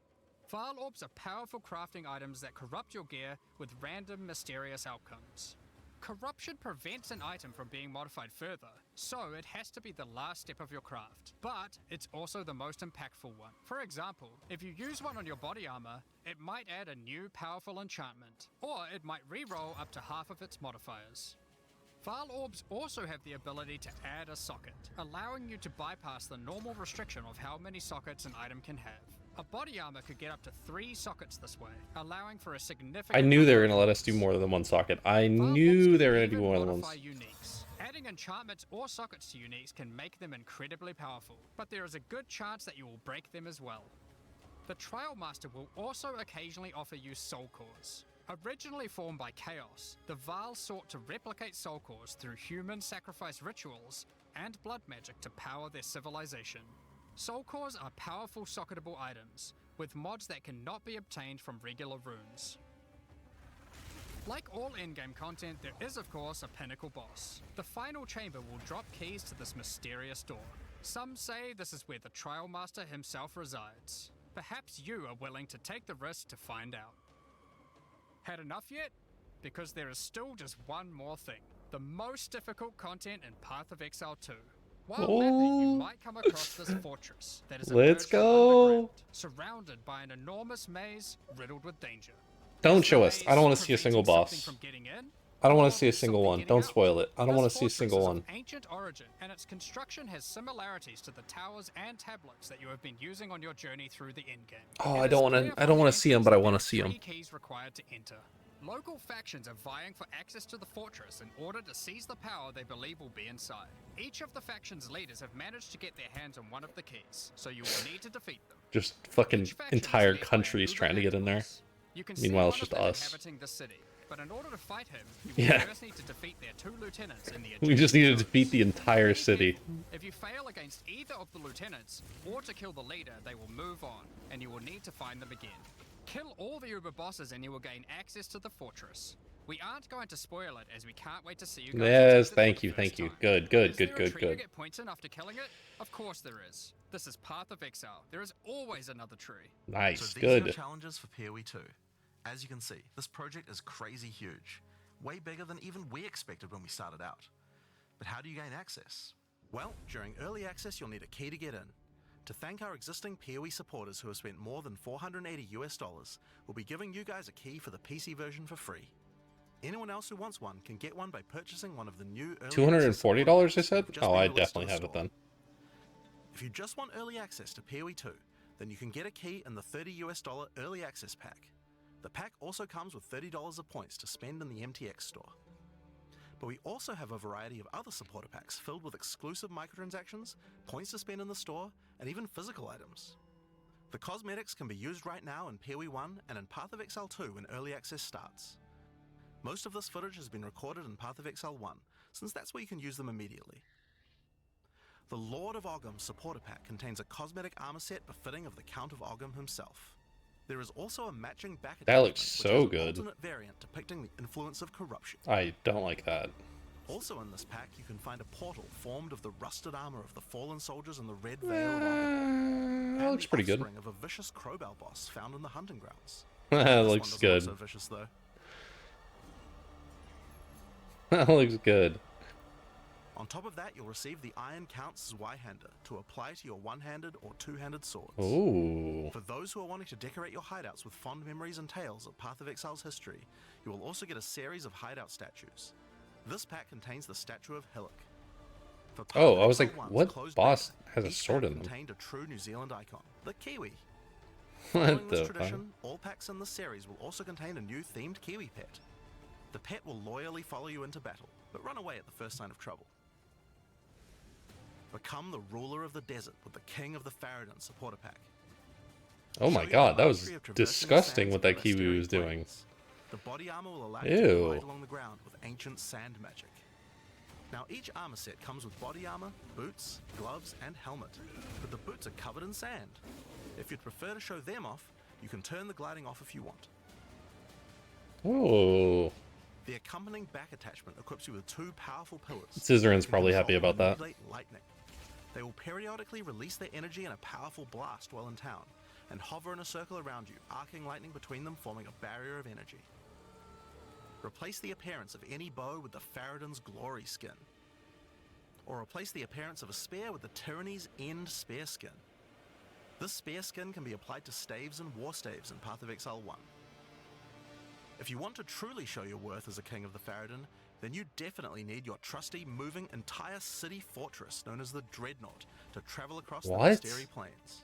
Vaal Orbs are powerful crafting items that corrupt your gear with random mysterious outcomes. Corruption prevents an item from being modified further, so it has to be the last step of your craft, but it's also the most impactful one. For example, if you use one on your body armor, it might add a new powerful enchantment, or it might re-roll up to half of its modifiers. Vaal Orbs also have the ability to add a socket, allowing you to bypass the normal restriction of how many sockets an item can have. A body armor could get up to 3 sockets this way, allowing for a significant... I knew they were going to let us do more than 1 socket. I knew they were going to do more than 1. Uniques. Adding enchantments or sockets to uniques can make them incredibly powerful, but there is a good chance that you will break them as well. The Trial Master will also occasionally offer you soul cores. Originally formed by Chaos, the Vaal sought to replicate soul cores through human sacrifice rituals and blood magic to power their civilization. Soul cores are powerful socketable items, with mods that cannot be obtained from regular runes. Like all endgame content, there is of course a pinnacle boss. The final chamber will drop keys to this mysterious door. Some say this is where the Trial Master himself resides. Perhaps you are willing to take the risk to find out. Had enough yet? Because there is still just one more thing. The most difficult content in Path of Exile 2. While mapping, you might come across this fortress that is Let's emerged from go. underground, surrounded by an enormous maze riddled with danger. Don't Is the show us. I don't maze want to see a single preventing something boss. from getting in? I don't want Or to see a single something one. getting Don't out? spoil it. I don't This want to see a fortress single is one. of ancient origin, and its construction has similarities to the towers and tablets that you have been using on your journey through the endgame. Oh, It I is don't want clear to. I from don't the want to see them, but I entrance want that to see there are them. 3 keys required to enter. Local factions are vying for access to the fortress in order to seize the power they believe will be inside. Each of the faction's leaders have managed to get their hands on one of the keys, so you will need to defeat them. Just fucking Each faction is entire led by a countries Uber trying to get in there. Angelos. You can Meanwhile, see it's one just of them us. inhabiting the city, but in order to fight him, you will Yeah. first need to defeat their 2 lieutenants in the We just need to adjacent defeat the zones. entire Be city. careful. If you fail against either of the lieutenants, or to kill the leader, they will move on, and you will need to find them again. Kill all the Uber bosses and you will gain access to the fortress. We aren't going to spoil it, as we can't wait to see you guys Yes, attempt it thank for you, the first thank you. time. Good, good, Is good, there a good, tree to good. get points in after killing it? Of course there is. This is Path of Exile. There is always another tree. Nice, So these are your good. challenges for PoE 2. As you can see, this project is crazy huge. Way bigger than even we expected when we started out. But how do you gain access? Well, during early access you'll need a key to get in. To thank our existing PoE supporters who have spent more than $480 US, we'll be giving you guys a key for the PC version for free. Anyone else who wants one can get one by purchasing one of the new early access $240, supporters they said? who've just Oh, been I released to definitely the have it store. then. If you just want early access to PoE 2, then you can get a key in the $30 US early access pack. The pack also comes with $30 of points to spend in the MTX store. But we also have a variety of other supporter packs filled with exclusive microtransactions, points to spend in the store, and even physical items. The cosmetics can be used right now in PoE 1 and in Path of Exile 2 when Early Access starts. Most of this footage has been recorded in Path of Exile 1, since that's where you can use them immediately. The Lord of Ogham supporter pack contains a cosmetic armor set befitting of the Count of Ogham himself. There is also a matching back That attachment, looks which so is an good. alternate variant depicting the influence of corruption. I don't like that. Also in this pack, you can find a portal formed of the rusted armor of the fallen soldiers in the Red Veil of Ogham, That and looks the pretty good. offspring of a vicious crowbell boss found in the hunting grounds. That This one looks doesn't good. look so vicious though. That looks good. On top of that, you'll receive the Iron Count's Zweihander to apply to your one-handed or two-handed swords. Ooh. For those who are wanting to decorate your hideouts with fond memories and tales of Path of Exile's history, you will also get a series of hideout statues. This pack contains the statue of Hillock. For Path Oh, of I was Exile like, 1's what closed boss beta, has a each sword pack in them? contained a true New Zealand icon, the Kiwi. What Following the this fuck? tradition, all packs in this series will also contain a new themed Kiwi pet. The pet will loyally follow you into battle, but run away at the first sign of trouble. Become the ruler of the desert with the King of the Faradin supporter pack. Oh my Show your god, that was mastery of traversing the disgusting sands what of the that Kiwi Vesteri was doing. Plains. The body armor will allow you Ew. to glide along the ground with ancient sand magic. Now each armor set comes with body armor, boots, gloves, and helmet, but the boots are covered in sand. If you'd prefer to show them off, you can turn the gliding off if you want. Oh. The accompanying back attachment equips you with two powerful pillars. Scissorin's that can probably happy control about that. and manipulate lightning. They will periodically release their energy in a powerful blast while in town, and hover in a circle around you, arcing lightning between them, forming a barrier of energy. Replace the appearance of any bow with the Faradin's Glory skin. Or replace the appearance of a spear with the Tyranny's End spear skin. This spear skin can be applied to staves and war staves in Path of Exile 1. If you want to truly show your worth as a King of the Faradin, then you definitely need your trusty, moving, entire city fortress known as the Dreadnought to travel across What? the Vesteri Plains.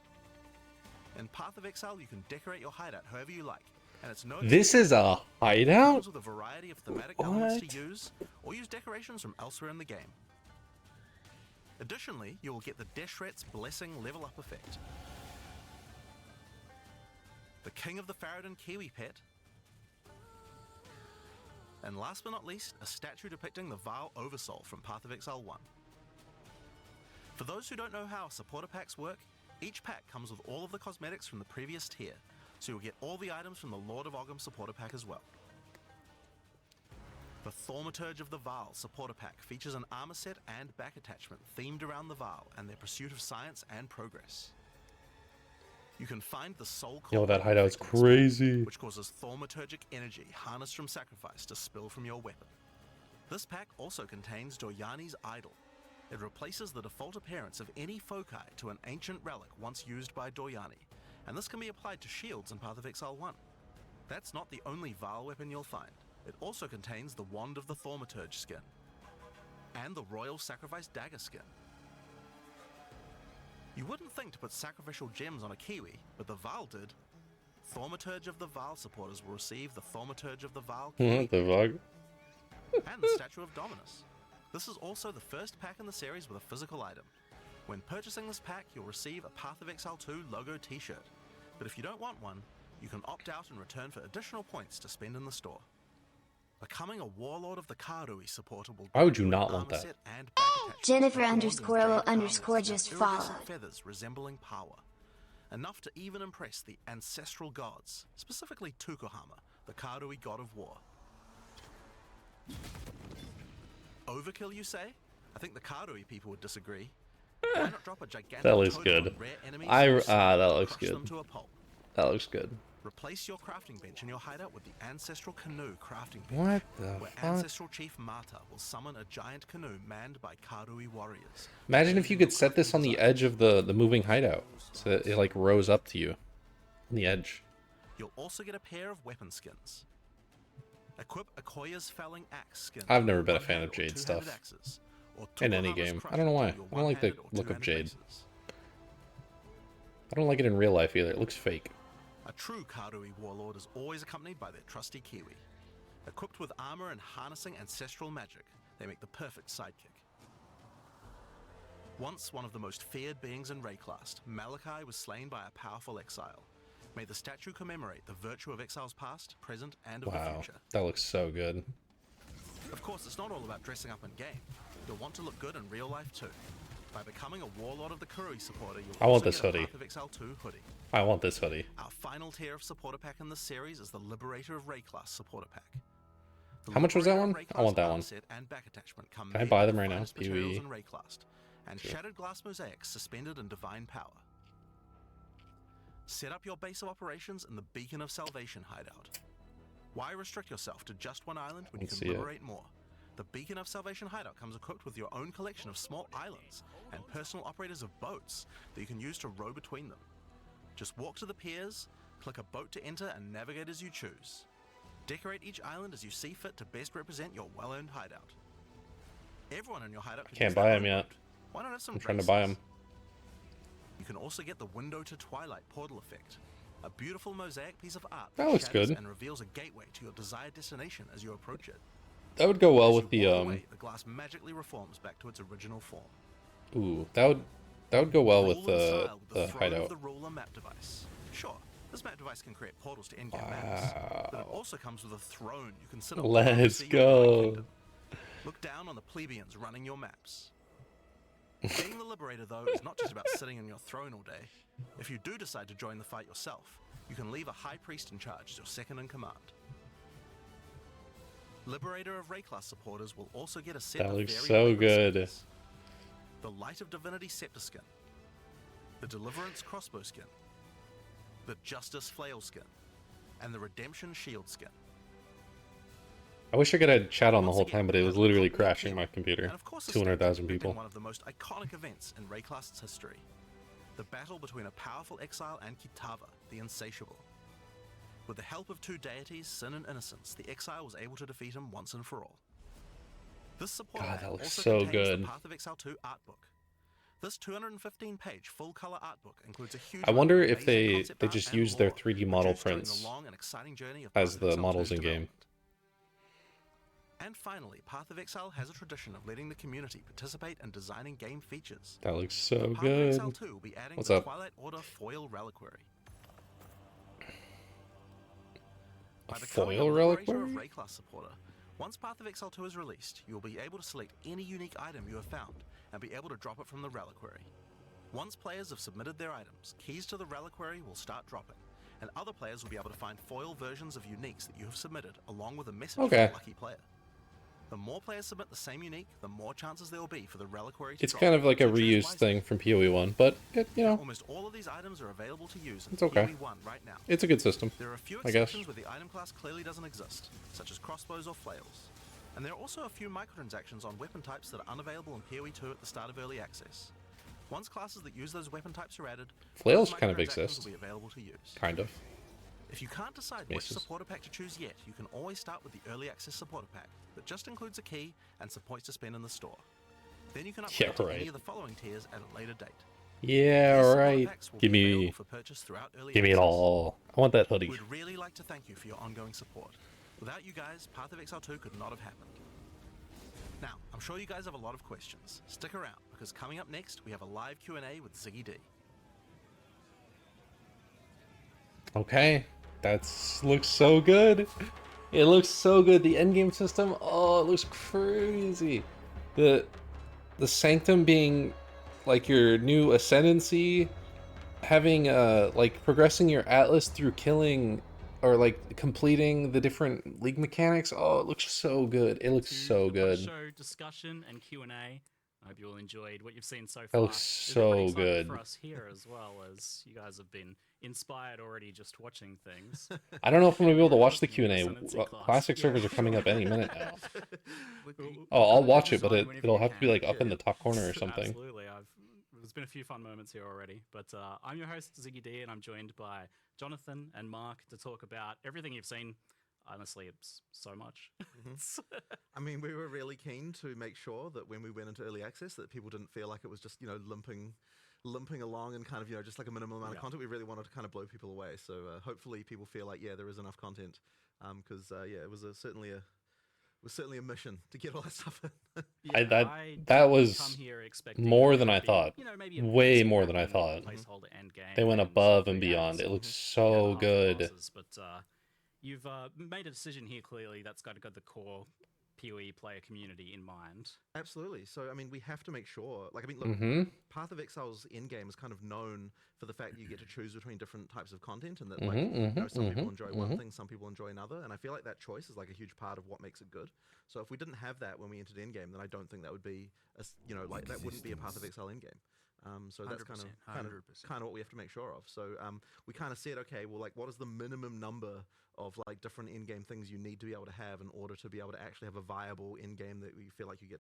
In Path of Exile, you can decorate your hideout however you like, and it's no This is a It hideout? comes with a variety of thematic elements What? to use, or use decorations from elsewhere in the game. Additionally, you will get the Deshret's Blessing level up effect. The King of the Faradin Kiwi pet, and last but not least, a statue depicting the Vaal Oversoul from Path of Exile 1. For those who don't know how supporter packs work, each pack comes with all of the cosmetics from the previous tier, so you'll get all the items from the Lord of Ogham supporter pack as well. The Thaumaturge of the Vaal supporter pack features an armor set and back attachment themed around the Vaal and their pursuit of science and progress. You can find the Soul Core Yo, that hideout's effect in this pack, crazy. which causes thaumaturgic energy harnessed from sacrifice to spill from your weapon. This pack also contains Doryani's Idol. It replaces the default appearance of any foci to an ancient relic once used by Doryani, and this can be applied to shields in Path of Exile 1. That's not the only Vaal weapon you'll find. It also contains the Wand of the Thaumaturge skin, and the Royal Sacrifice Dagger skin. You wouldn't think to put sacrificial gems on a Kiwi, but the Vaal did. Thaumaturge of the Vaal supporters will receive the Thaumaturge of the Vaal Kiwi What the fuck? and the Statue of Dominus. This is also the first pack in the series with a physical item. When purchasing this pack, you'll receive a Path of Exile 2 logo t-shirt, but if you don't want one, you can opt out in return for additional points to spend in the store. Becoming a Warlord of the Karui supporter will Why would you grant not an want armor that? set and back attachments Jennifer adorned in underscore jade will armor underscore with just iridescent follow. feathers resembling power. Enough to even impress the ancestral gods, specifically Tukohama, the Karui god of war. Overkill, you say? I think the Karui people would disagree. Why not drop a gigantic That looks totem on good. rare enemies That and looks crush them good. to a pulp? That looks good. Replace your crafting bench in your hideout with the Ancestral Canoe crafting bench, What the where fuck? Ancestral Chief Mata will summon a giant canoe manned by Karui warriors. Imagine if you could set this on the Design. edge of the moving hideout, so that it like rose up to you on the edge. You'll also get a pair of weapon skins. Equip Akoya's Felling Axe skin. I've never with been a one-handed fan of or Jade two-handed stuff. axes, or In any Tukohama's game. Crush I don't know why. with your I don't like the one-handed or look of two-handed Jade. maces. I don't like it in real life either. It looks fake. A true Karui warlord is always accompanied by their trusty Kiwi. Equipped with armor and harnessing ancestral magic, they make the perfect sidekick. Once one of the most feared beings in Rayclast, Malachi was slain by a powerful exile. May the statue commemorate the virtue of Exile's past, present, and of the Wow, future. that looks so good. Of course, it's not all about dressing up in game. You'll want to look good in real life too. By becoming a Warlord of the Kurui supporter, you'll I want also this get a hoodie. Path of Exile 2 hoodie. I want this hoodie. Our final tier of supporter pack in this series is the Liberator of Rayclast supporter pack. The How much was that Liberator one? of I want that Rayclast one. art set and back attachment come Can I made buy with them the right now? finest materials PvE. in Rayclast, and shattered glass mosaics suspended in divine power. Set up your base of operations in the Beacon of Salvation hideout. Why restrict yourself to just one island when you Let's can see it. liberate more? The Beacon of Salvation hideout comes equipped with your own collection of small islands and personal operators of boats that you can use to row between them. Just walk to the piers, click a boat to enter, and navigate as you choose. Decorate each island as you see fit to best represent your well-earned hideout. Everyone in your hideout can Can't use their buy own 'em yet. boat. Why not have some I'm trying to buy races? them. You can also get the Window to Twilight portal effect, a beautiful mosaic piece of art That looks shatters good. and reveals a gateway to your desired destination as you approach it. That would go well As with you the walk away, the glass magically reforms back to its original form. Ooh, that would go well with Rule and style with the throne of hideout. the ruler map device. Sure, this map device can create portals to endgame maps, but it also comes with a throne you can sit on. Let's to see your go. kingdom. Look down on the plebeians running your maps. Being the Liberator, though, is not just about sitting on your throne all day. If you do decide to join the fight yourself, you can leave a High Priest in charge as your second in command. Liberator of Rayclast supporters will also get a set That of looks very so rare good. skins. The Light of Divinity Scepter skin, the Deliverance Crossbow skin, the Justice Flail skin, and the Redemption Shield skin. I wish I could have chat on the Once whole again, time, but it we was have the literally Continental crashing my Field, computer. and of course the 200,000 States have been people. one of the most iconic events in Rayclast's history. The battle between a powerful exile and Kitava, the Insatiable. With the help of two deities, Sin and Innocence, the exile was able to defeat him once and for all. This support God, pack that looks also so contains good. the Path of Exile 2 art book. This 215-page full-color art book includes a huge I wonder amount of if amazing they concept art just and use their lore 3D model produced during the prints long and exciting journey of as Path of the Exile models 2's in game. development. And finally, Path of Exile has a tradition of letting the community participate in designing game features. That looks so Path of good. Exile 2 will be adding What's the up? Twilight Order foil reliquary. A By becoming foil Liberator reliquary? of Rayclast supporter, once Path of Exile 2 is released, you will be able to select any unique item you have found and be able to drop it from the reliquary. Once players have submitted their items, keys to the reliquary will start dropping, and other players will be able to find foil versions of uniques that you have submitted, along with a message Okay. for the lucky player. The more players submit the same unique, the more chances there will be for the reliquary to It's drop. kind of like a So choose reuse wisely. thing from PoE 1, but you know, Almost all of these items are available to use in It's okay. PoE 1 right now. it's a good system. There are a few I guess. exceptions where the item class clearly doesn't exist, such as crossbows or flails. And there are also a few microtransactions on weapon types that are unavailable in PoE 2 at the start of early access. Once classes that use those weapon types are added, Flails those kind of microtransactions exist. will be available to use. Kind of. If you can't decide which Maces. supporter pack to choose yet, you can always start with the early access supporter pack that just includes a key and some points to spend in the store. Then you can upgrade Yeah, to right. any of the following tiers at a later date. Yeah, These supporter right. packs will Give be available me, for purchase throughout early give me it access. all. I want that hoodie. We'd really like to thank you for your ongoing support. Without you guys, Path of Exile 2 could not have happened. Now, I'm sure you guys have a lot of questions. Stick around, because coming up next, we have a live Q&A with Ziggy D. Okay, looks so good. It looks so good. The endgame system, oh, it looks crazy. The Sanctum being like your new Ascendancy, having like progressing your Atlas through killing or like completing the different league mechanics. Oh, it looks so good. It looks to so the good. Show discussion and Q&A. I hope you all enjoyed what you've seen so far. That looks It's been so pretty exciting good. for us here as well, as you guys have been inspired already just watching things. I don't know if I'm gonna be able to watch the Looking at Q&A. Ascendancy class. Classic Yeah, servers are coming sure. up any minute now. We'll Oh, I'll cover watch the it, but design whenever it'll you have to be can. like up in the top corner or something. Absolutely. There's been a few fun moments here already, but I'm your host Ziggy D, and I'm joined by Jonathan and Mark to talk about everything you've seen. Honestly, it's so much. I mean, we were really keen to make sure that when we went into early access that people didn't feel like it was just, limping along and kind of, just like a minimal amount of Yeah. content. We really wanted to kind of blow people away. So hopefully people feel like, yeah, there is enough content. Because, it was certainly a was certainly a mission to get all that stuff in. I- that- I that didn't was come here expecting more it than to I be, thought. You know, maybe a Way basic more than I run, thought. placeholder end game. They went and above some and free beyond. ads. It looks Yeah, the so half the good. bosses, but you've made a decision here. Clearly, that's got to got the core PoE player community in mind. Absolutely. So, I mean, we have to make sure. Like, I mean, look, Mm-hmm. Path of Exile's endgame is kind of known for the fact that you get to choose between different types of content, and that, like, Mm-hmm, you know, some people mm-hmm, enjoy one thing, some people enjoy another, and I feel like that choice is like a huge part of what makes it good. So, if we didn't have that when we entered endgame, then I don't think that would be, you know, like that wouldn't be a Path of Exile endgame. So that's 100%, kind of what we have to make sure of. So we kind of said, okay, well, like, what is the minimum number of like different in-game things you need to be able to have in order to be able to actually have a viable in-game that we feel like you get